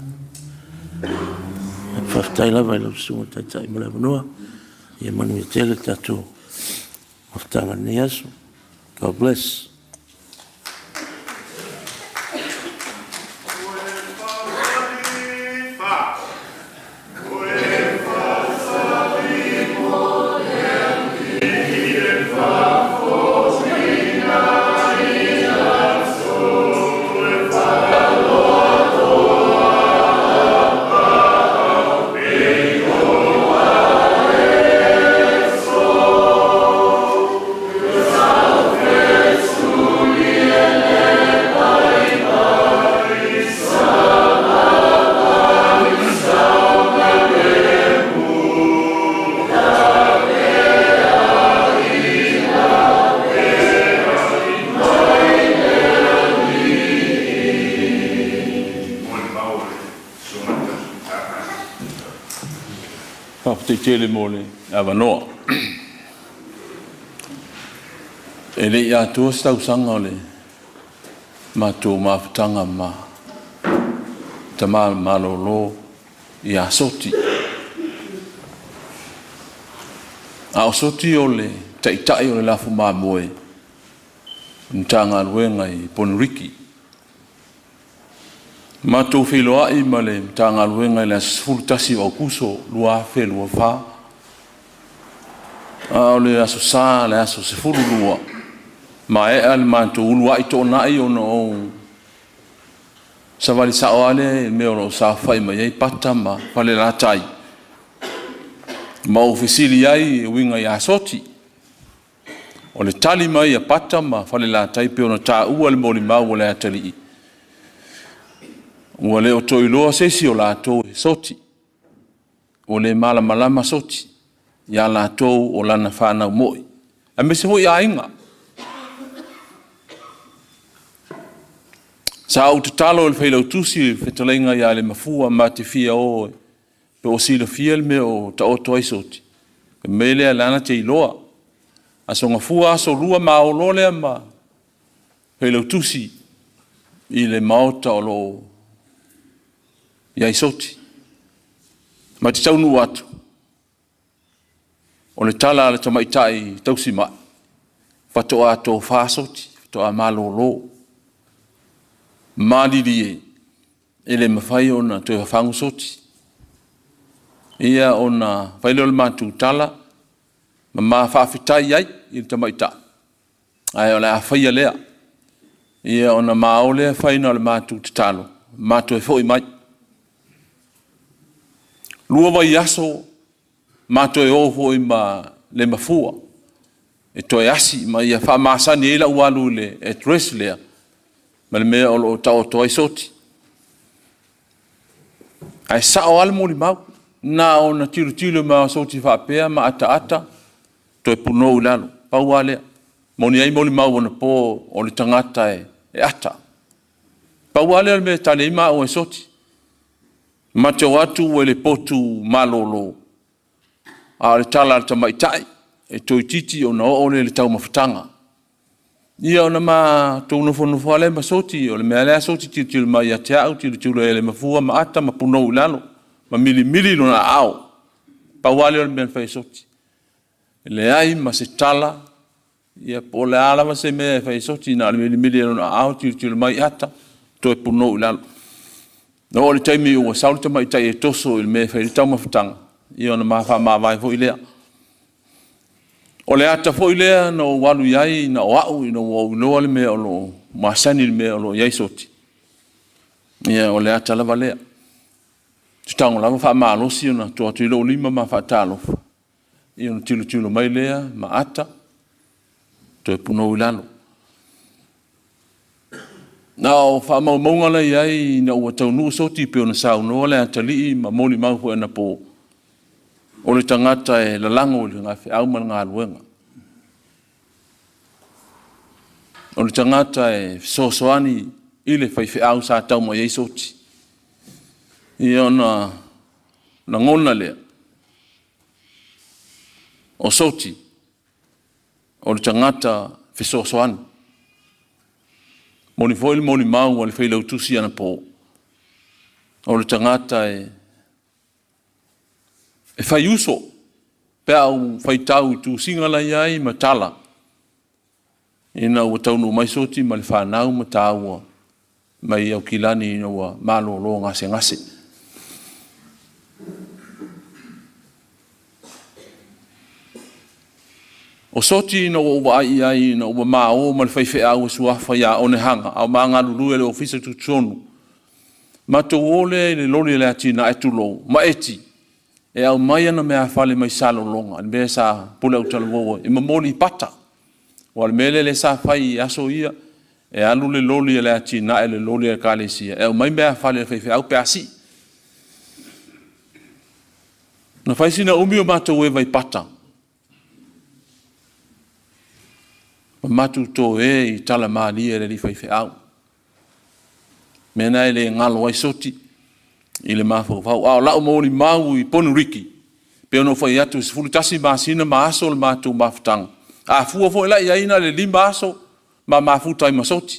Whaftai lava I love so tai tai mala noa. Ia manu I tele tatou. Whaftanga ni aso. God bless. Te tele mole avanoa. E le ia tua stau sanga o le mātou mawhitanga ma tama malolo ia Soti. A o Soti o le taitai o le lafu mamoe ntanga luenga I Ponriki. Mātou whiloa I ma le tanga luenga I le asfultasi o kuso lua fe lua wha. O le aso sā le aso se furu lua. Ma e al mātou ulua I tō nai o no o. Sa wali sa o ale me o no sa whai ma iei pata ma wale la tai. Ma o fisili ai winga I a Soti. O le tali mai a pata ma wale la tai pe o na tā ua le moli mau o le atali I. Ua le o to iloa sesi o lātou e Soti. O le malama Soti. Ia lātou o lana whanau moi. A me se hoi a inga. Sa o te talo le whailau tusi whetalenga ia le mafua ma te fia o pe o sila fia me o ta o toi soti. Pe mele lana te iloa. Aso ngā fua aso lua ma o lolea ma whailau tusi i le maota o lo iai soti. Ma te taunu atu. O le tala le tamaitai tausi mai. Fatoa ato whasoti, fatoa malolo. Madiri ele mafai ona te whafangu soti. Ia ona whailo le matu tala, ma whawhitai ai i le tamaita. Ai o le a whaia lea. Ia ona maolea whaina le matu te talo, matu e fhoi mai. Lua wai aso, matu e ofo i ma le mafua. E toi asi, ma ia wha maasani e la ualu le e dress lea. Ma le mea o tau toi soti. Ai sa o almo li mau. Na o na tiru ma soti whapea ma ata. Toi puno ulalo. Pau alea. Moni ai mo li mau ona po o li tangata e ata. Pau alea le mea tale ima o e soti. Ma te watu e le potu malolo. A le tala al tamaitai. E toi titi o na o le tau mawhatanga. Ia ona ma tau nofo ale ma soti, o le mea lea soti tiru ma ia te au, tiru e le mafua ma ata, ma puno ulalo, ma mili lona au. Pawale o le mea whai soti. Le ai ma se tala, ia po le ala ma se mea whai soti, na le mili lona au, tiru ma ia ata, to e puno ulalo. Na o le taimi ua sauli tama i tai e toso i le mea whai tau mawhatanga. Ia ona ma wha ma vai fo i lea. O le ata fo ilea no walu iai na o au ino o unoa le mea o lo maasani le mea o lo iai soti. Ia o le ata lava lea. Tutango lava wha maa losi ona toa tuilo lima ma wha talofa. Ia no tilo mai lea ma ata. Toi puno ilalo. Na o wha maunga le iai na ua tau nuu soti pe ona sa unoa le ata lii ma moni mau fo ena po. O le tangata e lalango le ngā whi au ma ngā luenga. O le tangata e sosoani i le whi au sa tau mo iei soti. I ona na ngona lea. O soti. O le tangata whi sosoani. Moni foili moni mau o le whi lau tusi ana po. O le tangata e whai uso, pea au whai tau i tu singala iai ma tala. Ina ua taunu mai soti ma le whanau ma tāua, mai au kilani ina ua malo lo ngase. O soti ina ua ai ina ua mao ma le whai au suafa ia one hanga, au maa ngā lulu e le ofisa tu tonu. Ma to ole le lori le atina e tulo, ma eti. E au mai ana mea whale mai salo longa, an mea sa pula utala woa, e mamoli pata. O al mele le sa whai aso ia, e alu le loli e le ati na e le loli e kālesia. E au mai mea whale whaiwhi au peasi. Na whaisina umi o mātou e vai pata. Ma mātou tō e i tala maali e le li whaiwhi au. Mena e le ngalo ai soti. I le mafau fau. Ao lau maoli mau i ponu riki. Pe ono fai atu se fulu tasi maasina maaso le mātou mafutanga. A fua fo ila iaina le lima aso ma mafutai masoti.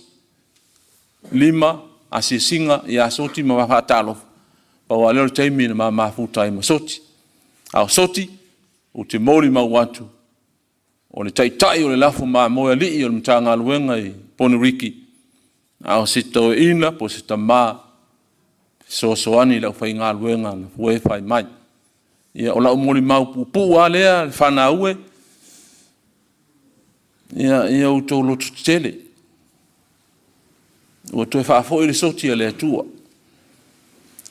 Lima asia singa i asoti ma mafatalof. Pa waleo le teimi na mafutai masoti. Ao soti o te mori mau watu. O le taitai o le lafu ma moia lii o le mtanga aluenga i ponu riki. Ao sito ina po sita maa. Soani lau whai ngā luenga na fue whai mai. Ia o lau mori mau pupu a lea, whana ue. Ia o tō lotu tele. O tō e whaafo i le soti a lea tua.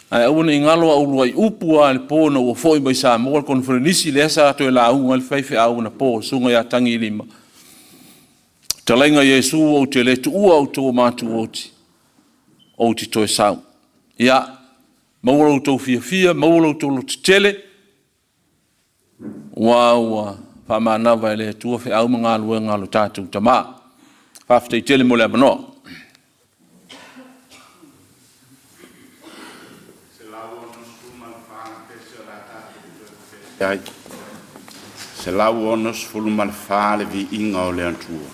Ai au na i ngalo a ulu ai upu a le pōna o fwoi mai sa mōra konferenisi lea sa ato e la au ngal whaiwhi au na pō sunga ia tangi i lima. Talainga Yesu o te le tu ua o tō mātu oti. O te toi sau. Ia, maura o tō fia, maura o tō lotu tele. Ua, whamanawa e le tua whi au mga alua ngā lo tātou tamā. Whawhtei tele mo le abanoa. Ai. Se lau onos fulu mal fale vi inga o le antua.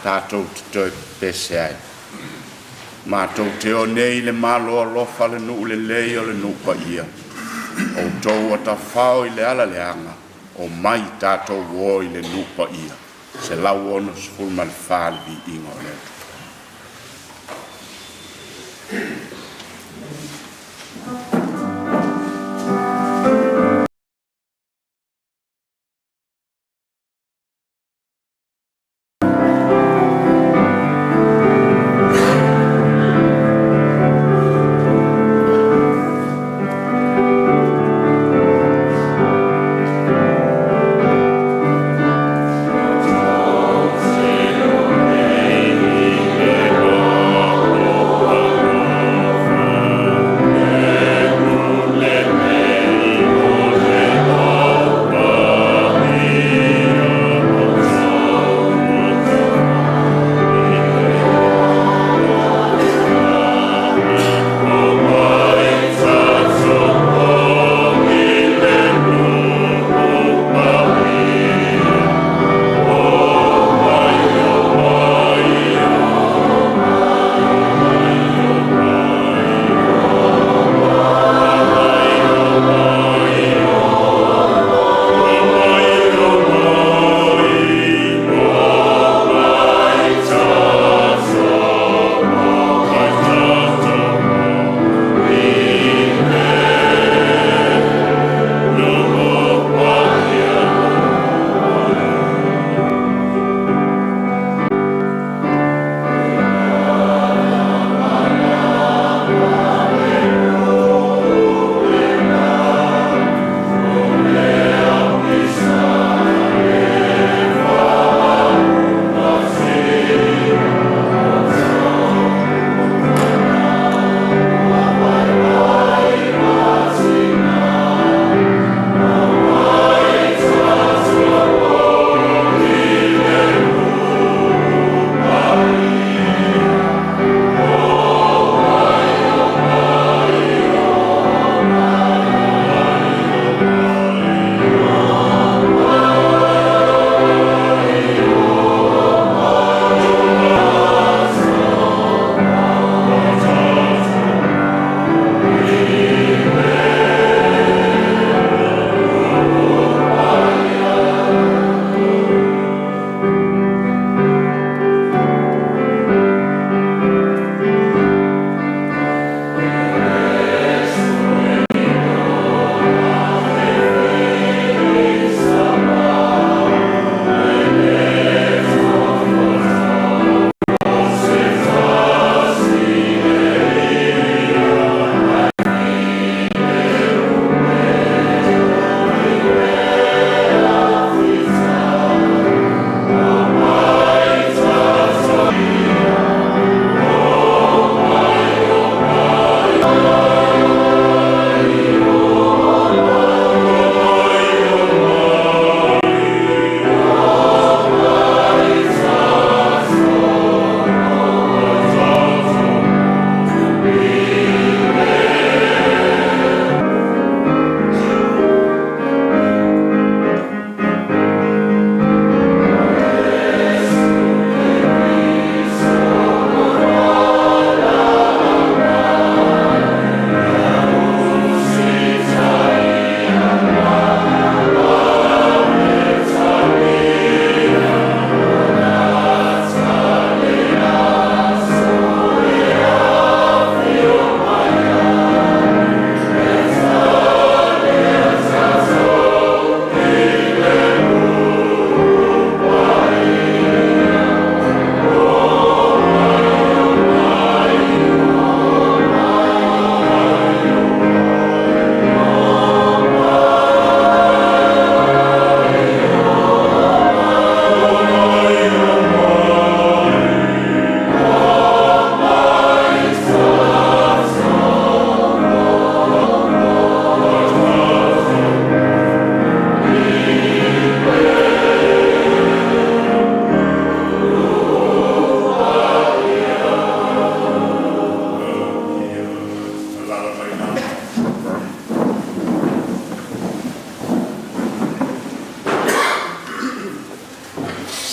Tātou te toi pese ai. Mātou te o nei le malo alofa le nuu le lei o le nuu pa ia. O tau a ta whao i le ala le anga. O mai tātou o i le nuu pa ia. Se lau onos fulu mal fale vi inga o le antua.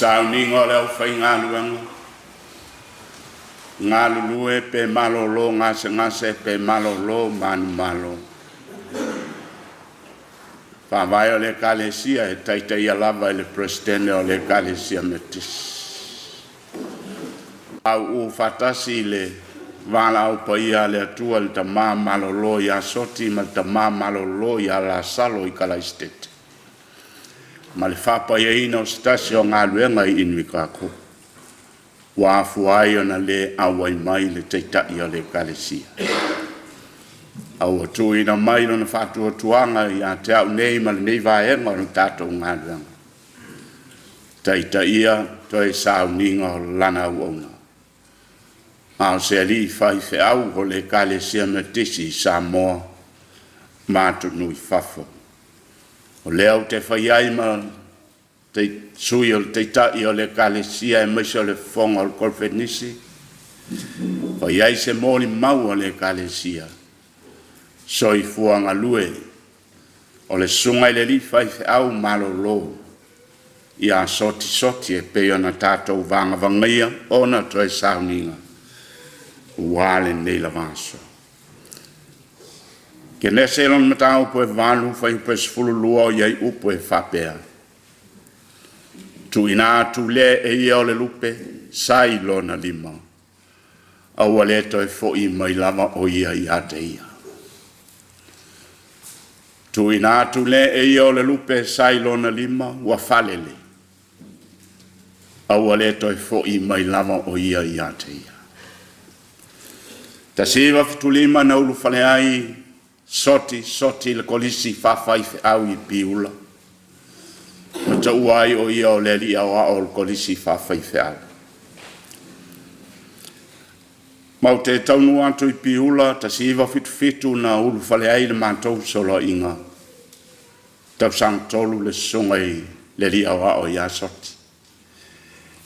sauninga le au fai ngaluanga. Ngalulue pe malolo ngase pe malolo manu malo. Whawai o le kalesia e taitai alava e le presidente o le kalesia Methodist. Au fatasi le wala au paia le atua le tamā malolo ia Soti ma le tamā malolo ia la salo I kalaistete. Ma le whapaia ina o stasi o ngā luenga I inui kako. Wa fuai ona le awai mai le teitai o le kalesia. Au atu ina mai lona whātua tuanga ia te au nei ma le nei vaenga o le tātou ngā luenga. Teitai ia toi sauninga o lana au ona. Au se ali fai fe au o le kalesia Methodist Samoa mātu nui fafo. O leo te whai ai ma te sui o te tai o le kalesia e maise o le fonga o le korfenisi. Whai ai se mōni mau o le kalesia. Soi fuanga lue o le sunga I le li fai fe au malolo. Ia Soti Soti e peo na tātou vanga vangia ona toi sauninga. Wale nei la vaso. Ke nese lon matau po e valu fai po e sfulu lua o iai upo e whapea. Tu ina tu le e ia o le lupe, sai lona lima. Au aleto e fo I mai lava o ia I ate ia. Tu ina tu le e ia o le lupe, sai lona lima, wa falele. Au aleto e fo I mai lava o ia I ate ia. Ta siva fitulima na ulu fale ai Soti le kolisi whawhai au I piula. Ma ta uai o ia o le li au o le kolisi whawhai au. Mau te taunu atu I piula ta siva fitu na ulu fale ai le mantou solo inga. Tau sang tolu le sungai le li au o ia Soti.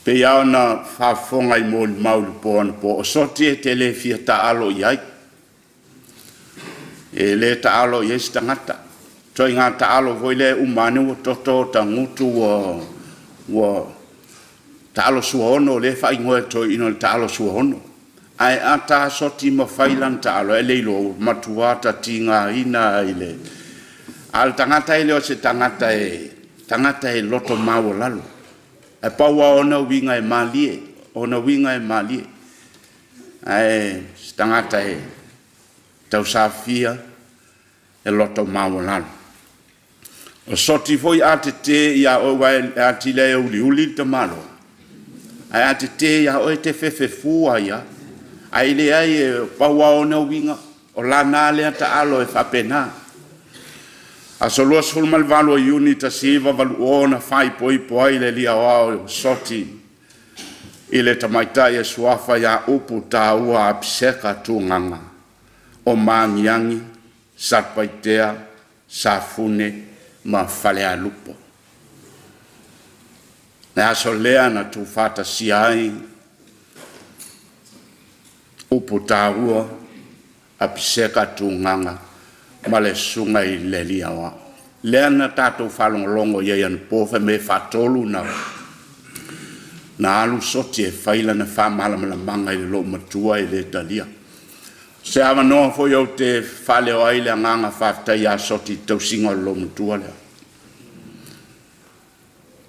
Pe iau na whafonga I mōli mauli pōna po. O Soti e te le fia ta alo iai. E le ta alo iai stangata. Toi ngā ta alo voi le umane wa toto ta ngutu wa ta alo suahono. Le wha ingoe toi ino le ta alo suahono. Ai ata Soti ma whailan ta alo. E leilo matuata ti ngā ina ile. Al tangata ile o se tangata e loto maua lalo. E paua ona winga e malie. Ai stangata e tau safia e loto maulano. O Soti foi ate te ia o wai ate le uli te malo. Ai ate te ia o te fefe fua ia. Ai le ai e paua ona winga o lana le ata alo e whapena. A solua sulmal valo unita siva valu ona fai poi le lia o Soti I le tamaitai e suafa ia upu ta ua apiseka tunganga o mangiangi, satpaitea, safune, ma falea lupo. Na aso lea na tu fata siai upu ta ua apiseka tunganga ma le sunga I le lia wa. Lea na tātou whalongolongo ia ian pōwha me whatolu na alu Soti e whaila na whamalamala manga I le lo matua I le talia. Se awa noa fo iau te whale o aile a nganga whaftai a Soti tau singa lo matua lea.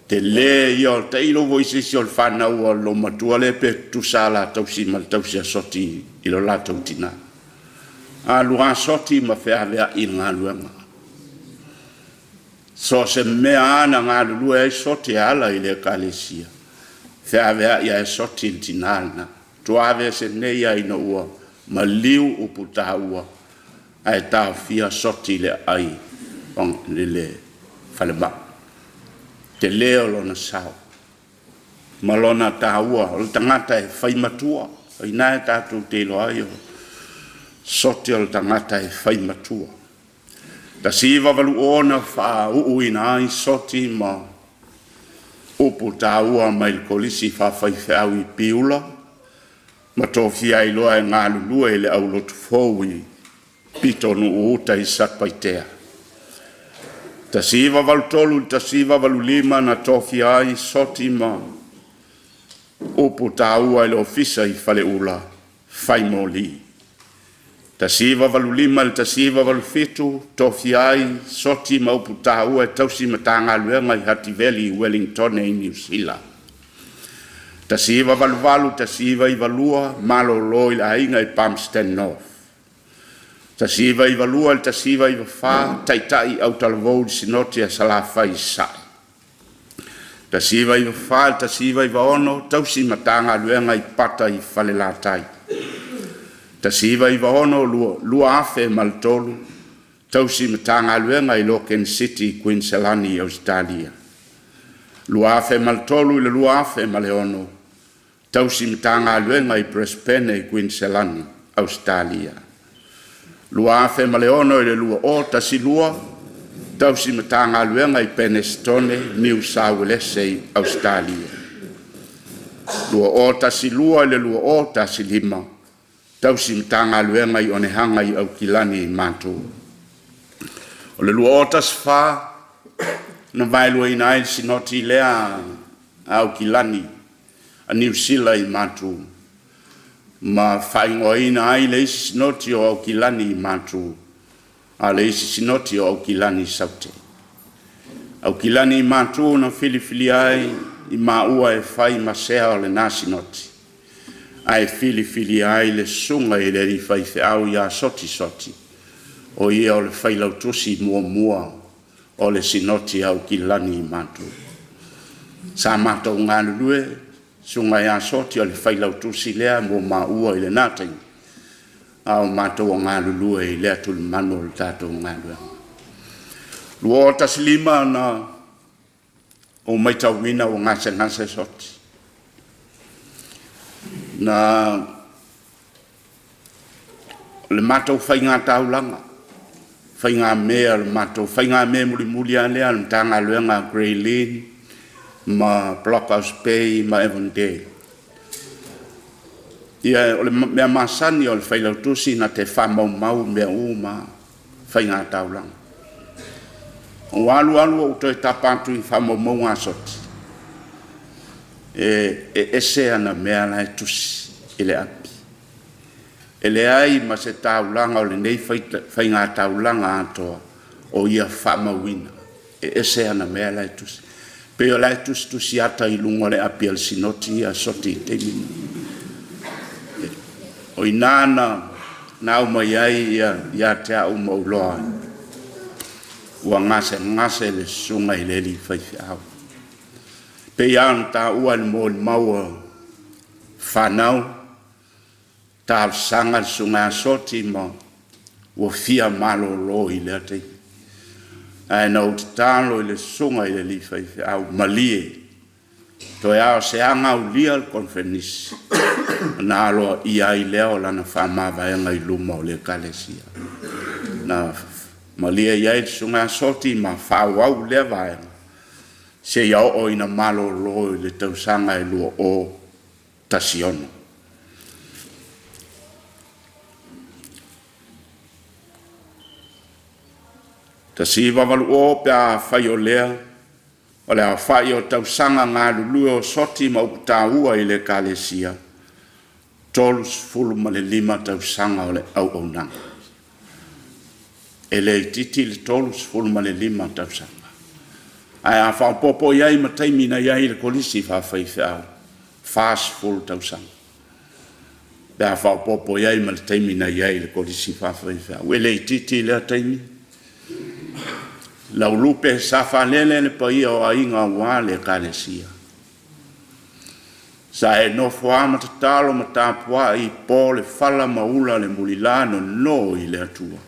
Te le iau te ilo voisisi o le whanau o lo matua le pe tu sala tau si mal tau si a Soti I lo la tau tina. A lua Soti ma whea vea I ngā luenga. So se mea ana ngā lua e Soti ala I le kalesia. Whea vea ia e Soti I tinana. Tuave se neia ina ua. Ma liu upu taha ua. Ai taha fia Soti le ai. On le whalema. Te leo lona sao. Ma lona taha ua. O le tangata e whaimatua. Ina e tātou te ilo ai o. Soti o le tangata e whai matua. Ta siva valu ona wha uina ai Soti ma upu tā ua mai le kolisi wha whai whiau I piula. Ma tōwhi ai loa e ngā lulua I le au lotu fōui pito nu uta I satpaitea. Ta siva valu tolu, ta siva valu lima na tōwhi ai Soti ma upu tāua i le ofisa i whale ula, whai mōli. Ta siva valu lima le ta siva valu fitu, tofi ai, soti ma upu tāua e tausi ma tāngā luenga i Hati Valley, Wellington e New Zealand. Ta siva valu valu, ta siva i valua, malo loi la inga i Palmerston North. Ta siva i valua, ta siva i wafā, taitai au talavou di sinoti a salawhai sai. Ta siva i wafā, ta siva i vaono, tausi matanga luenga i pata i whale lātai. Ta siva i vaono, lua afe maltolu, tausi matanga luenga i Loken City, Queensland, Australia. Lua afe maltolu i le lua afe maleono, tausi matanga luenga i Brisbane, Queensland, Australia. Lua afe maleono i le lua o ta si lua, tausi matanga luenga i Penistone, New South Wales, Australia. Lua o ta si lua i le lua o ta si lima, tausi matanga luenga i Onehanga i Aukilani i Mātou. O le lua o ta si whā, na vailua i nai sinoti lea Aukilani, a New Zealand i Mātou. Ma whaingoa ina ai le isi sinoti o Aukilani i Mātou, a le isi sinoti o Aukilani Saute. Aukilani i Mātou na filifili ai i maua e whai masea o le nasinoti. Ai filifili ai le sunga i le rifai au ia Soti Soti, o ia o le whailautusi mua o le sinoti Aukilani i Mātou. Sa mātou ngā lulue, sunga ia Soti o le whailautusi lea mo maua i le nātai. Au mātou o ngā lulue i lea tulu manu o le tātou ngā lua. Lua o tasilima na o maitawina o ngase Soti. Na le mātou whainga taulanga. Whainga mea le mātou. Whainga mea muli a lea le tanga luenga Grey Lane, ma Blockhouse Bay, ma Avondale. Ia o le mea masani o le whailautusi na te whamau mea uma whainga taulanga. O alu o toi tapatu i whamau ngā Soti. Ese ana mea lai tusi i le api. E le ai ma se taulanga o le nei whainga taulanga atoa o ia whamauina. Ese ana mea lai tusi. Pe o lai tusi ata i lungo le api al sinoti a Soti te minu. O inana na mai ai ia te au mauloa. Ua ngase le sunga i le li whaiwhau. Pe ian ta ua le mo le maua whanau, ta sanga sunga Soti ma ua fia malo lo i le atei. Ai na utitalo i le sunga i le li whaiwhau, malie. Toi ao se anga u lia le konfenisi. Na aloa ia i leo lana whamavaenga i luma o le kalesia. Na malia iai sunga Soti ma whawau lea vaenga. Se iau o ina malo lo i le tausanga i lua o tasiono. Tasiva valu o pe a whai o lea, o le a whai o tausanga ngā lulu o Soti ma uputaua i le kalesia. Tolus fulu ma le 5 tausanga o le au au nanga. E le titi le tolus fulu ma le 5 tausanga. Ai a whaopopo iai ma taimina iai le kolisi whawhai whiau. Fast fulu tausanga. E a whaopopo iai ma le taimina iai le kolisi whawhai whiau. E le titi le a taimi. Lau lupe sa whanele le pa ia o a inga wā le kalesia. Sa e no fua matatalo matapua i po le fala maula le mulilano no i le atua.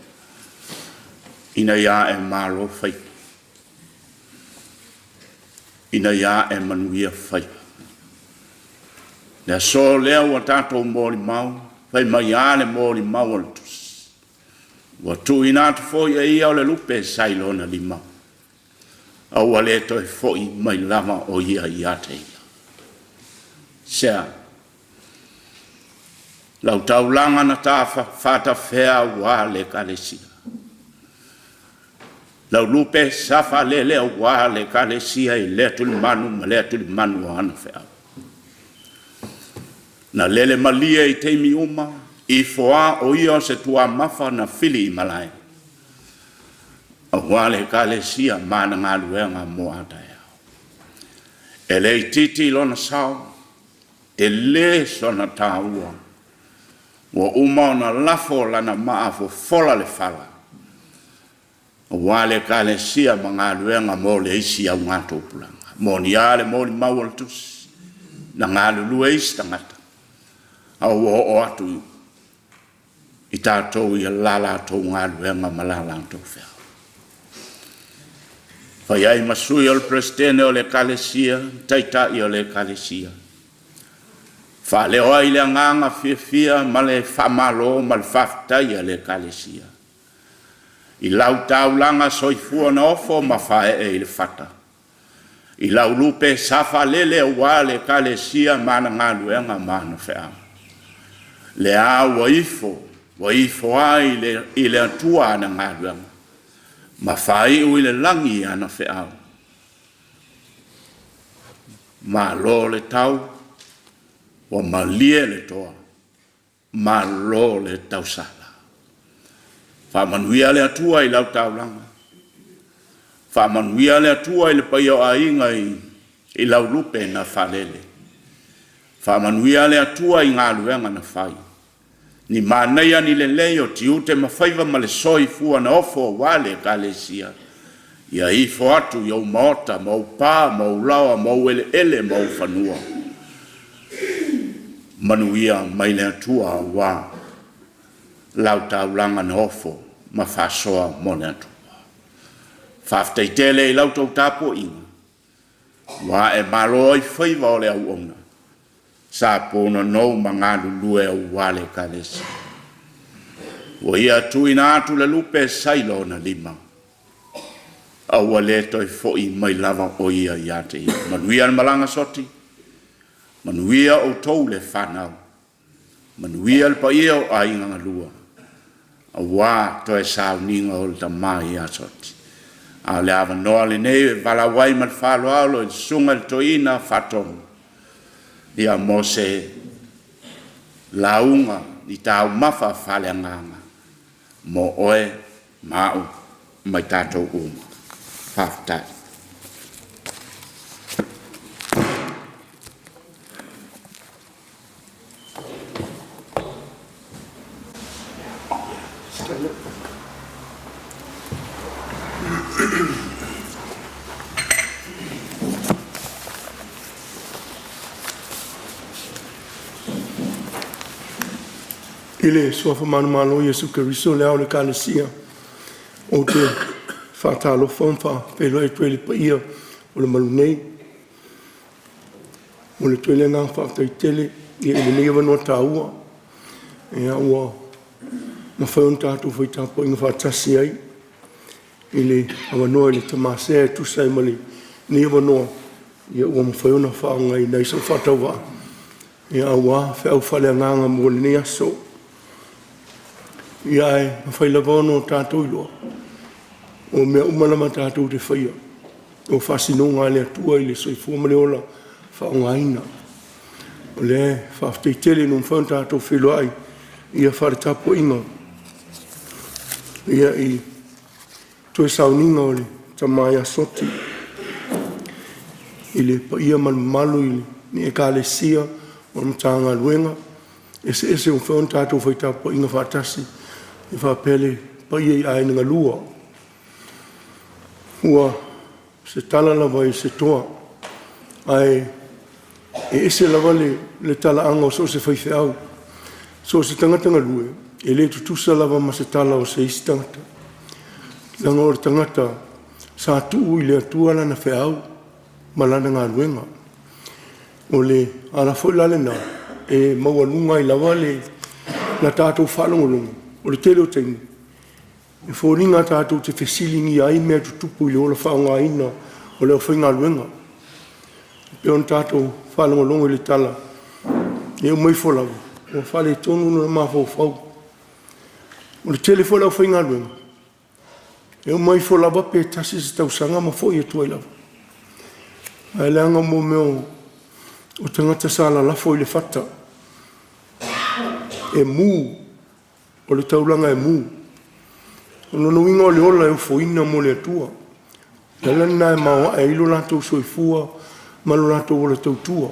Ina ia e malo fai. Ina ia e manuia fai. Nea so lea ua tato mōli mau, fai mai a le mōli mau al tus. Ua tu inatu foi e ia o le lupe sailona lima. Au ale to e foi mai lama o ia ia te ia. Sea, lau taulanga na ta fata fea ua le kalesia. Lau lupe safa le ua le kalesia i le tuli manu ma le tuli manu ana fea. Na lele malia I teimi uma, I foa o ia se tua mafa na fili I malai. A wale kalesia mana ngā luenga mo atai au. E le titi lona sao, te le sona tāua. Wa uma na lafo lana maa fo fola le fala. A wale kalesia ma ngā luenga mo le isi au ngā tōpulanga. Mo ni ale mo ni mawal tus. Na ngā lulua isi tangata. Au o atu I tātou I lala tō ngā luenga malala tō whea. Whai ai masui o le presidente o le kalesia, taitai o le kalesia. Wha leo ai le nganga fia ma le whamalo ma le whaftai o le kalesia. I lau taulanga soifua na ofo ma whae e le whata. I lau lupe safa lele wa le kalesia mana ngā luenga mana whea. Le a waifo ai I le atua na ngā luenga. Ma whai ui le langi ana wheau. Ma lo le tau, o ma lie le toa, ma lo le tau sala. Wha manuia le atua I lau tau langa. Wha manuia le atua I le paio a inga I lau lupe na whalele. Wha manuia le atua I ngā luenga na whai. Ni māneia ni le leo ti ute mawhaiva ma le soi fua na ofo wale kalesia. Ia I fo atu iau maota, mau pā, mau lawa, mau ele, mau whanua. Manuia mai le atua wa lau taulanga na ofo ma whasoa mo le atua. Whaftai tele I lau tau tapo inga. Wa e malo I whaiva o le au ona. Sa pona no mangadu lue o wale kalesi. Wa ia tuina atu le lupe sailo na lima. A wale toi foi mai lava o ia iate ia. Manuia na malanga soti. Manuia o tou le whanau. Manuia le pa ia o ainga ngalua. A wā toi sao ninga o le tamai ia soti. A le ava noa le nei vala wai mal whalo alo il sunga le toina whatonga. Ia mo se launga I tau mafa whale nganga. Mo oe mau mai tātou uma. Whaftai. Ile sofa manumalo Yesu Keriso le au le kalesia o te whatalo whamwha pelo e tuele pa ia o le malunei o le tuele ngā whaftai tele I ele nei wanoa tāua e aua ma whaun tātou whaitapo inga whatasi ai ile awanoa ile tamasea e tusai mali nei wanoa ia ua ma whauna whaunga I nei sa whatauwa e aua whiau whale nganga mo le nei aso Ia e mawhaila wano tātou iloa. O mea umalama tātou te whaia. O whasino ngā lea tua I le soifua maleola whaonga ina. O le whaaftei tele nung whaun tātou whilo ai. Ia whare tapo inga. Ia I toe sauninga o le tamaya soti. I le pa ia malu I le ni e kālesia o mtanga luenga. Ese o whaun tātou whaitapo inga whaatasi. I whapele pa ia I ainga lua. Ua se tala lava I se toa. Ai e ese lava le tala anga o so se whaiwheau. So se tangatanga lue. E le tutusa lava ma se tala o se isi tangata. Langa o tangata sa tuu I le atua lana wheau. Malana ngā luenga. O le ala fo lalena. E mawalunga I lava le na tātou whalongolongo. O le tele o tengi. E whoringa tātou te whesilingi ai mea tutupu I le ola whaonga ina o leo whainga luenga. Peon tātou whalongolongo I le tala. E o mai wholawa. O whale tonu na mawhau whau. O le tele whalau whainga luenga. E o mai wholawa pe tasi se tausanga ma whoi atua I lava. Ai leanga mo meo o tangata sala lafo I le whata. e mū, o le taulanga e mū. Ono no inga o le ola e ufoina mo le atua. E lana e mawa e ilo lato soifua, ma lo lato o le tautua.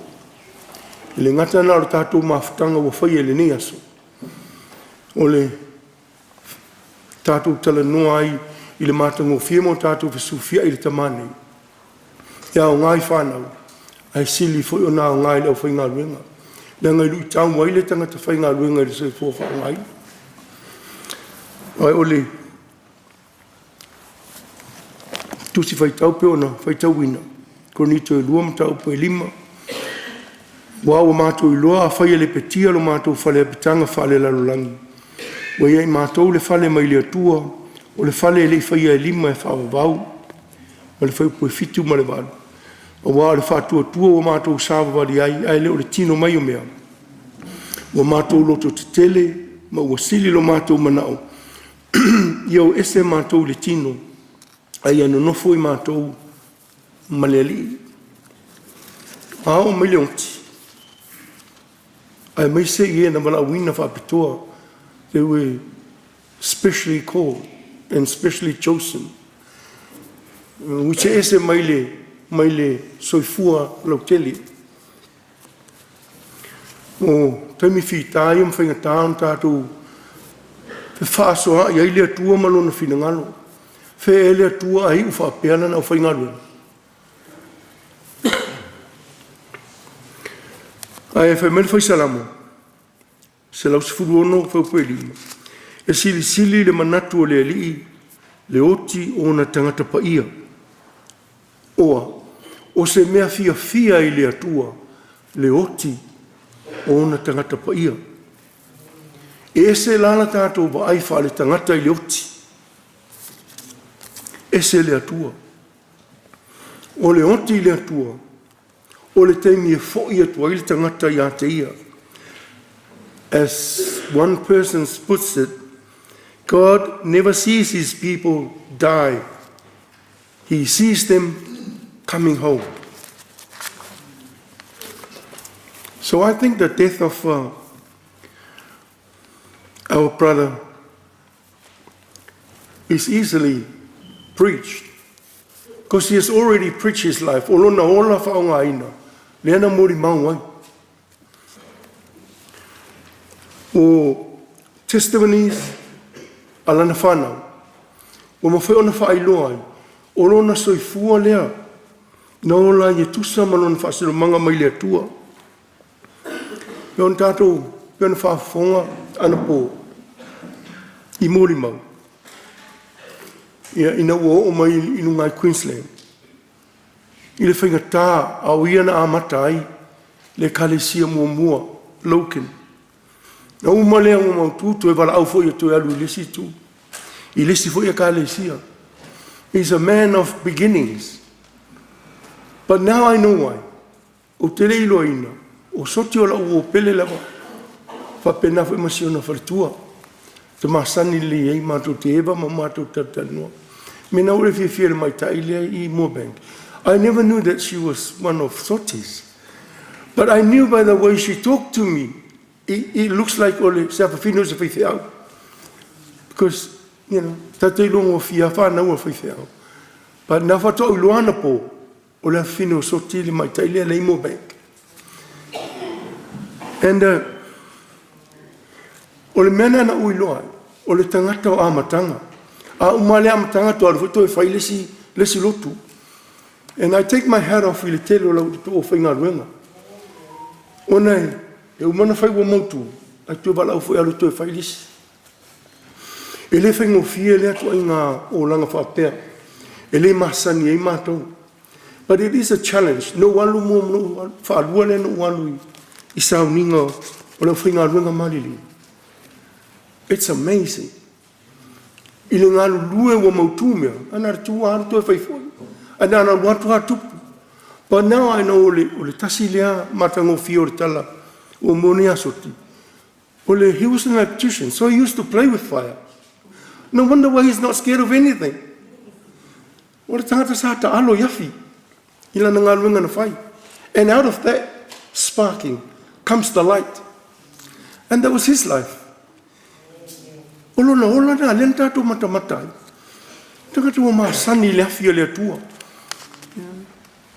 I le ngata na o le tātou mawhitanga wa whai e le ne aso. O le tātou tala noa ai, i le mātango fia mo tātou fesufia i le tamane. Ia o ngai whanau, ai sili foi o nā o ngai le au whai ngā luenga. Le ngai lui tau mai le tangata whai ngā luenga i le sai fua wha ngai. Ai o le tusi whai tau pe ona, whai tau wina. Ko nito e lua matau pe lima. Wāua mātou i loa a whai e le petia lo mātou whale a pitanga whale lalolangi. Wa iai mātou le whale mai le atua, o le whale e le whai e lima e whawavau, o le whai pue fitu ma le walu. O wā le whātua tua o mātou sāwawari ai le o le tino mai o mea. O mātou loto te tele, ma ua sili lo mātou manao. Iau ese mātou le tino, ai anu nofo i mātou maleali. Ao mai le onti. Ai mai se i ena wala wina whapitoa, they were specially called and specially chosen. Which ese mai le soifua lauteli. O taimi whitai am whainga tāon tātou fe whāsoa i ai lea tua malona whinangalo. Fe e lea tua ai u whapeana na u whaingalo. Ai e whai mele whai salamo. Se lau sifuru ono whaupe lima. E sili le manatu o le alii, le oti o na tangata pa ia. Oa, o se mea fia i le atua, le oti o na tangata pa ia. E se lala tātou wa ai wha le tangata i le oti. E se le atua. O le oti i le atua, o le teimi e fo i atua i le tangata i a te ia. As one person puts it, God never sees his people die. He sees them coming home. So I think the death of our brother is easily preached, because he has already preached his life. Olona ola whaongaina, leana mori mauai. O testimonies alana whanau, o mawhai ona whaailoa ai, o lona soifua lea, na ola i tusa malona whaasero manga mai lea tua. Peon tātou, peon whaafonga ana pō, i mōri mau. Ia ina ua o mai inu ngai Queensland. I le whainga tā, au iana a mata ai, le kalesia mua, Loken. Na umalea o maututu e wala au fo i atu alu lesi tu. I lesi fo i a kalesia. He's a man of beginnings. But now I know why. O te reilo ina. O soti o la o pele lava. Fa pena fo imasiona fartua. Te masani li ei mātou te eva ma mātou tatanua. Mena ure fia mai tailea i Moorebank. I never knew that she was one of Soti's. But I knew by the way she talked to me. It looks like ole se afafino se fai feau. Because, you know, tatei longo fia whanau a fai feau. But na whato uloana po, ole afafino Soti li mai tailea le Moorebank. And ole mena na uiloa, ole tangata o amatanga. A umale amatanga to alfuto e fai lesi lotu. And I take my hat off i le tele o lau to o whainga ruenga. Ona e umana whai wa mautu, a tue wala au fwoi alu tue whai lisi. E le whaingo fie lea tua i ngā o langa whapea. E le masani e mātou. But it is a challenge. No walu mua mnu, whaalua le no walu i sao ninga o lau whainga ruenga marili. It's amazing. I le ngālu lue wa mautu mea, ana tua haru tue whai fwoi. Ana ana watu hatupu. But now I know ole tasi lea matango fie o le tala. O Monea Soti. Ole, he was an electrician, so he used to play with fire. No wonder why he's not scared of anything. Ole tangata sa ta alo yafi. Ila na ngaluenga na fai. And out of that sparking comes the light. And that was his life. Olo na ola na len tātou matamata. Tangata o maasani le afia le atua.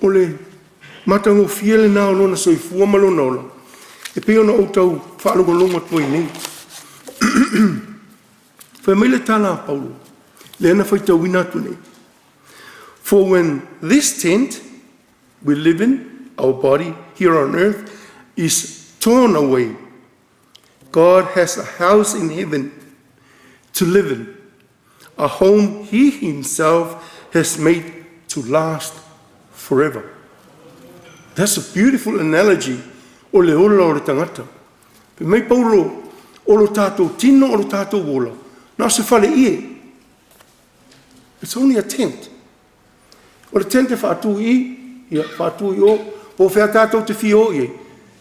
Ole matango fiele na o lona soifua malona ola. E pe ona o tau whaalongolonga toi nei. Whai mai le tala a Paulo. Le ana whai tau wina tu nei. For when this tent we live in, our body here on earth, is torn away, God has a house in heaven to live in, a home he himself has made to last forever. That's a beautiful analogy o le ola o le tangata. Pe mai Paulo, o lo tātou tino o lo tātou wola. Nā se whale ie. It's only a tent. O le tent e whātū i, whātū i o whea tātou te whio i.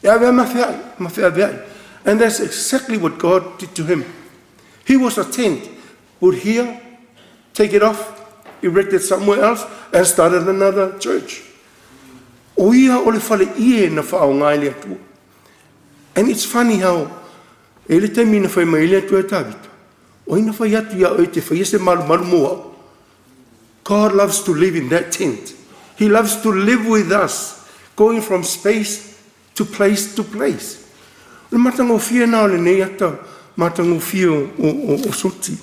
E awea mawhea veai. And that's exactly what God did to him. He was a tent, would hear, take it off, erect it somewhere else, and started another church. O ia o le whale ie na whao ngai le atua. And it's funny how, e le taimi na whai mai le atua e tāwita. O ina whai atu ia o te whai ese maru moa. God loves to live in that tent. He loves to live with us, going from space to place to place. Le matango fia na o le nei ata, matango fia o Soti.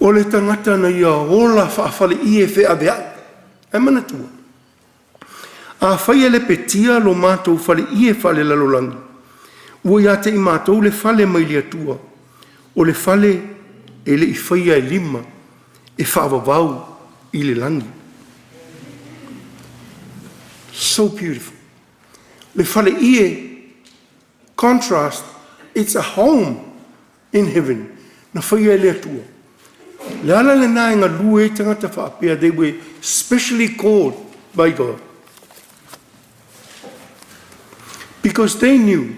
O le tangata na ia ola whaafale ie whea beai. E mana tua. A whaia le petia lo mātou whale ie whale lalolangi. Ua ia te I mātou le whale mai lia tua. O le whale e le I whaia e lima e whaavavau I le langi. So beautiful. Le whale ie contrast, it's a home in heaven. Na whaia e lea tua. Le ala le nā inga lue tangata whaapea, they were specially called by God. Because they knew,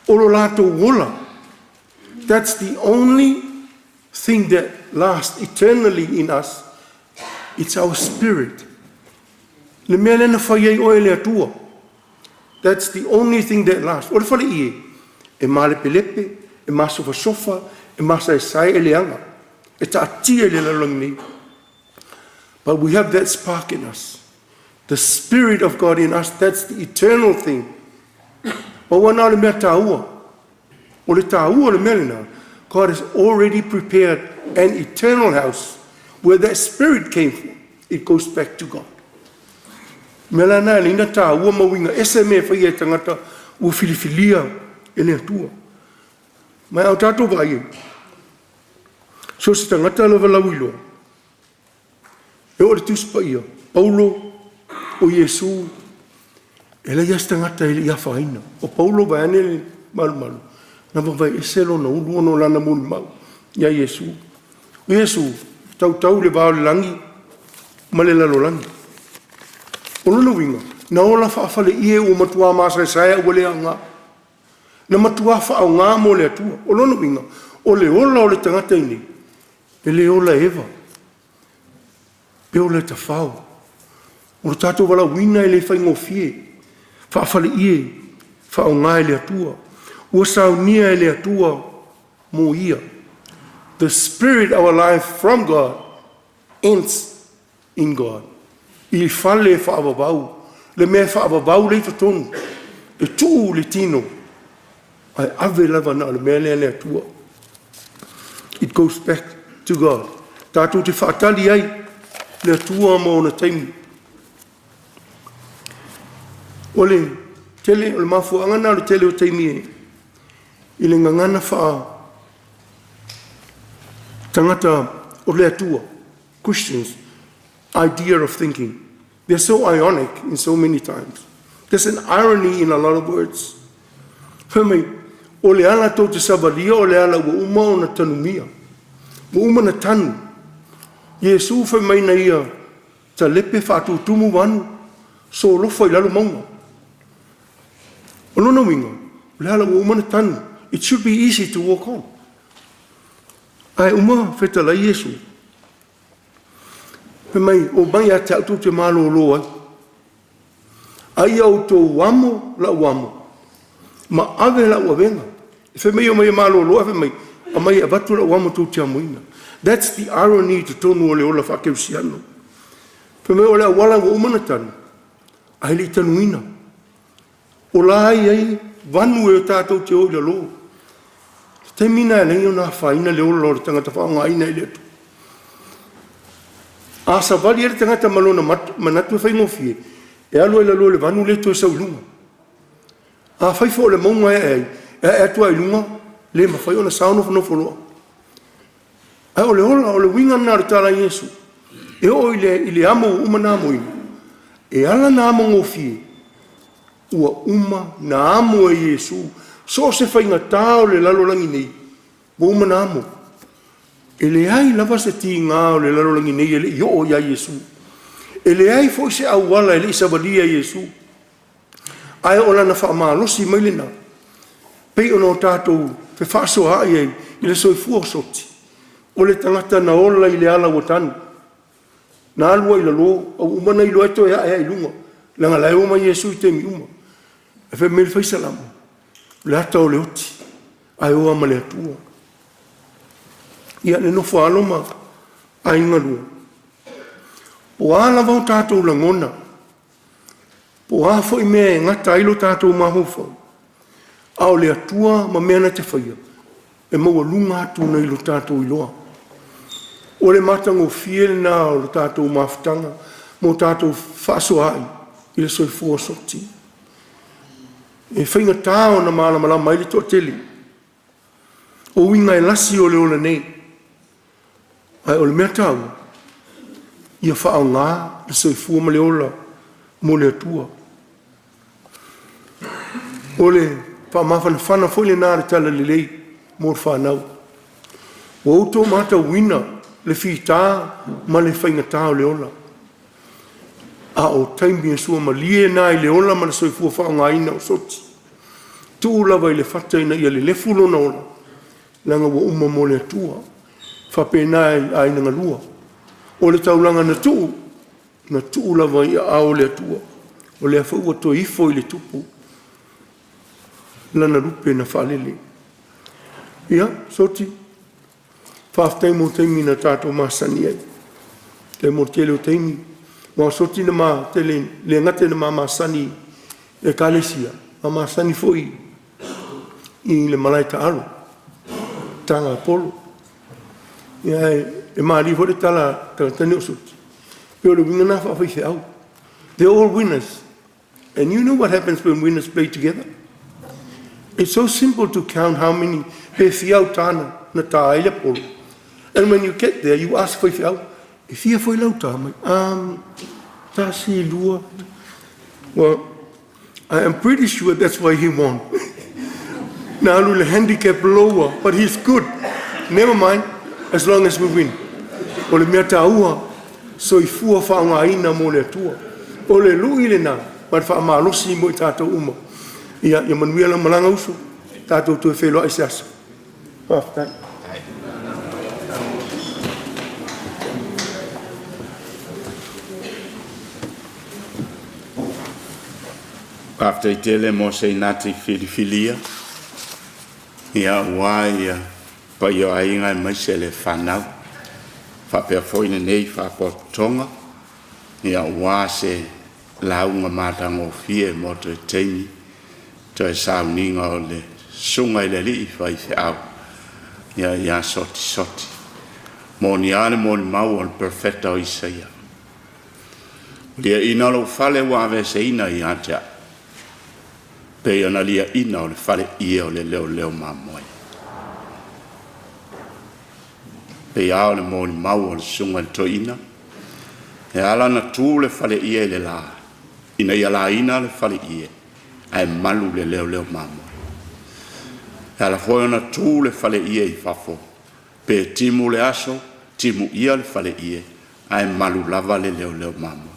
olo lato wola, that's the only thing that lasts eternally in us. It's our spirit. Le mea lena whaiei oe lea tua. That's the only thing that lasts. O le whale ie, e male pelepe, e masofa sofa, e masa e sai e leanga. E ta atia le lalong nei. But we have that spark in us. The Spirit of God in us, that's the eternal thing. O wana le mea tāua. O le tāua le mea lena. God has already prepared an eternal house where that Spirit came from. It goes back to God. Mela na lina tāua mawinga ese me whai e tangata ua filifilia e lea tua. Mai au tātou vai e. So se tangata lawa lauiloa. E o le tuspa ia. Paulo o Iesu. E la ias tangata e ia whaina. O Paulo vai ane le malu malu. Na vai e selo na ulu ono lana muni mau. Ia Iesu. O Iesu. Tau le vao le langi. Ma le lalo langi. O lona winga. Na ola whaafale ie o matua maasa e saia ua le anga. Na matua whaau ngā mo le atua. O lona winga. O le ola o le tangata ini. E le ola eva. Pe o le tawhau. O le tātou wala wina e le whaingo fie. Whaafale ie. Whaau ngā e le atua. Ua saunia e le atua mo ia. The spirit of our life from God ends in God. I whale whaavavau. Le mea whaavavau le tatonu. E tū le tino. Ai ave lava na le mea le atua. It goes back to God. Tātou te whaatali ai le atua mo na taimu. O le tele, o le mafuanga na le tele o taimi e. I le ngangana wha tangata o le atua. Christians, idea of thinking. They're so ionic in so many times. There's an irony in a lot of words. Whamai, o le ala tau te sabalia, o le ala ua uma o na tanumia. Ua uma na tanu. Iesu whamai na ia ta lepe whātu tumu wanu, so lofa I lalo maunga. O lona winga, o le ala ua uma na tanu. It should be easy to walk on. Ai uma whetala Iesu. Mai, o mai a te autu te malo loa. Ai au tō wamo la wamo. Ma ave la ua venga. Fe mai o mai malo loa fe mai. A mai a vatu la ua matu tia muina. That's the irony to tonu o le ola whakeusiano. Fe mai o le awala wa umana tanu. Ai le tanuina. O la ai vanu e o tātou te oi la lo. Te mina e lengi o nā whaina le ola o le tangata whaonga aina i le atu. A sa vali e le tangata malona manatu e whaingofie. E alo e la lo le vanu le to e saulunga. A whaifo o le maunga e ai. E atua i lunga. Le ma whai o na saono whanofo loa. Ai o le ola o le winga nā re tāra Yesu. E o i le amo umana amoina. E ala na amo ngofie. Ua uma na amo e Yesu. So se whainga tāo le lalo langi nei. Wa uma na amo. E le ai lava se ti ngā o le lalo langi nei. E le i o ia Yesu. E le ai foi se awala e le isabalia Yesu. Ai ola na whaamalosi mailina. Pei ono tātou fe whaaso hae ei. I le soifua soti. O le tangata na ola i le ala watanu. Na alua i la lo. Au umana i lo eto e hae ilunga. Langa lai oma Yesu i te mi uma. E fe mele whaisalamu. Le ata o le oti. Ai oa ma le atua. Ia ne no whaaloma. Ai ngalua. Po ala vau tātou langona. Po hafo i mea e ngata ilo tātou mahofa. Ao le atua ma mea na te whaia. E maua lunga atu na ilo tātou iloa. O le matango fiel na o le tātou mawhitanga. Mo tātou whaaso ai. I le soifua soti. E whainga tāo na maala malama i le toa teli. O winga e lasi o le ola nei. Ai o le mea tāu. Ia whaao ngā, le soifua ma le ola. Mo le atua. O le whaamawhana whana foi le nāre tala le lei. Mo le whanau. O auto mata wina le whita ma le whainga tāo le ola. A o taimi e sua ma lie nai le ola ma le soifua whaonga ina o soti. Tu lava i le whataina ia le lefulo na ola. Langa wa uma mo le atua. Whape nai aina ngalua. O le taulanga na tu lava i ao le atua. O le awhaua to ifo i le tupu. Lana rupe na whalele. Ia, soti. Whaftai mo taimi na tātou masani ai. Te mo tele o taimi. Wa soti na ma tele le ngate na ma masani e kalesia. Ma masani foi i le malaita aro. Tanga polo. Ia e maari hore tala tani o soti. Peo le winga na whawhai au. They're all winners. And you know what happens when winners play together? It's so simple to count how many pe fiau tana na ta aile polo. And when you get there, you ask for fiau. E fia foi lau tā mai. Tā si lua. Well, I am pretty sure that's why he won. Now the handicap lower, but he's good. Never mind, as long as we win. O le mea tā ua, so I fua whaonga ina mo le atua. O le lui le nā, but wha malosi mo I tātou uma. Ia manuia la malanga uso, tātou tu e whelo ai se asa. Whaftai. After tele mo se nati filia. Ia wai pa yo ainga mai se le whanau. Whapea foine nei whapotonga. Ia wā se launga mātango fie mo te teini. Toi sauninga o le sunga I le li whai whiau. Ia soti soti. Mo ni ane mo ni mau o le perfecta o Isaia. Lia ina lo fale wawe se ina I atea. Pe ona lia ina o le fale ia o le leo mamoi. Pe ao le mo ni mau o le sunga le to ina. E ala na tu le fale ia le la. Ina ia la ina le fale ia. Ai malu le leo mamoi. E ala foi ona tu le fale ia I fafo. Pe timu le aso, timu ia le fale ia. Ai malu lava le leo mamoi.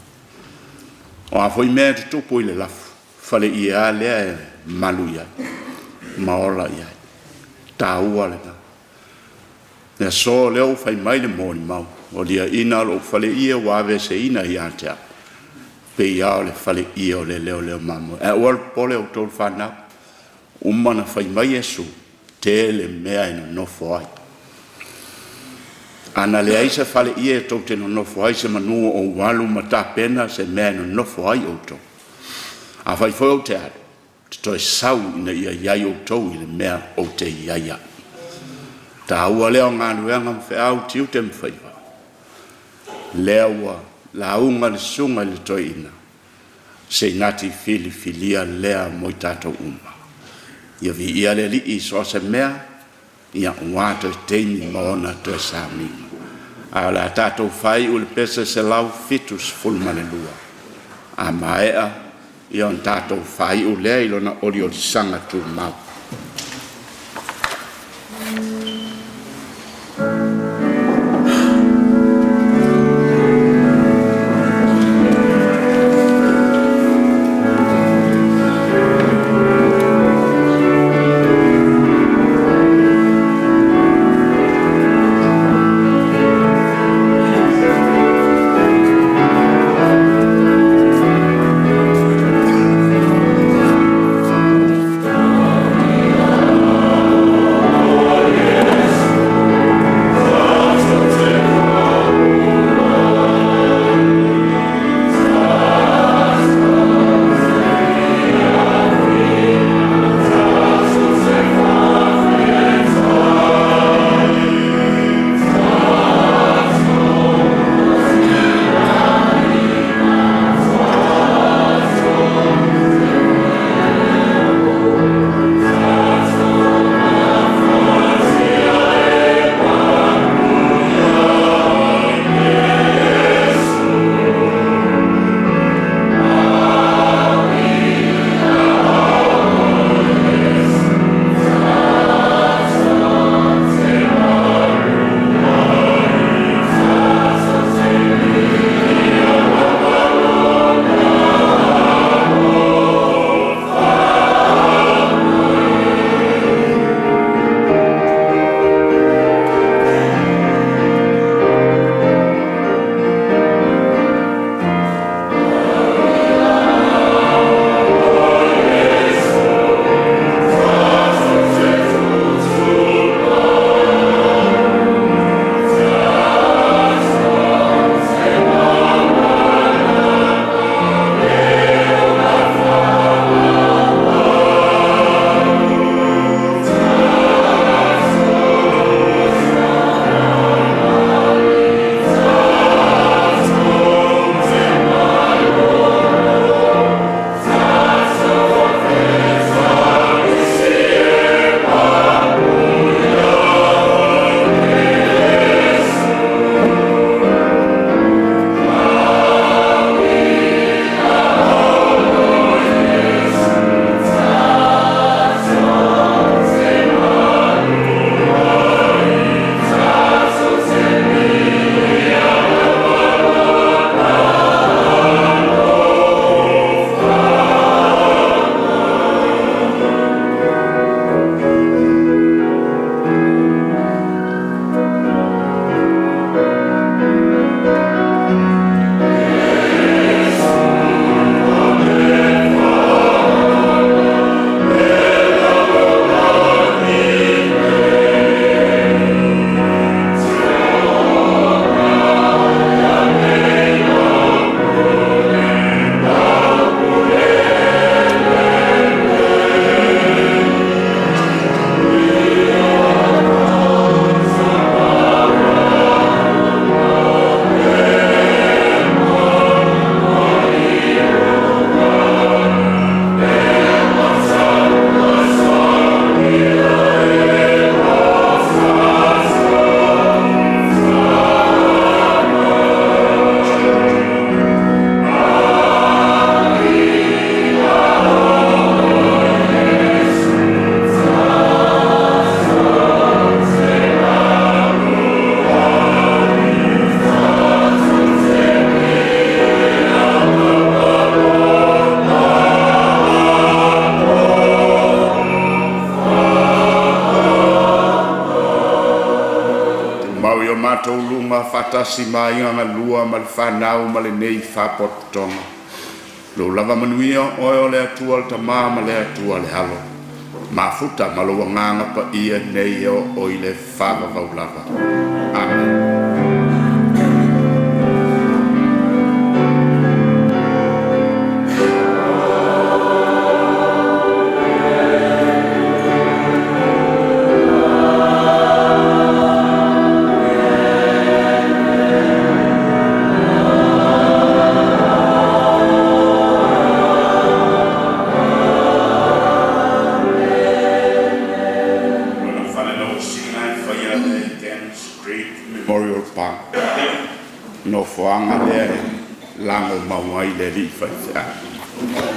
O a foi mea te tupu I le lafu. Fale ia lea e malu ia. Maola ia. Tāua le na. Nea so leo fai mai le mōni mau. O lia ina lo fale ia wawe se ina I atea. Pe ia o le fale ia o le leo mamo. E oal pole o tōru whanau. umana fai mai Yesu te le mea ina nofo ai. Ana le aisa fale ia tau te no nofo ai se manua o walu mata pena se mea ina nofo ai o tau. A fai foi o te aro, te toi sau ina ia iai o tau i le mea o te iaia. Ta ua leo ngā nuenga mwhi au tiu te mwhaiwa. Leo la unga le sunga le toi ina. Se nati fili filia lea moi tato uma. Ia vi ia le li i so se mea, ia ungato teini maona to sa mima. A la tato fai ul pese se lau fitus fulmane lua. A maea, ia on tato fai ule ilona oli o sanga tu mau. mātou lunga whatasi mai anga lua ma le whanau ma le nei whapotonga. Lo lava manuia oe o le atua le tamā ma le atua le halo. Mafuta maluanganga pa ia nei o i le whakakaulava. Amen. Memorial Park. No foanga le lango mawai le li fa.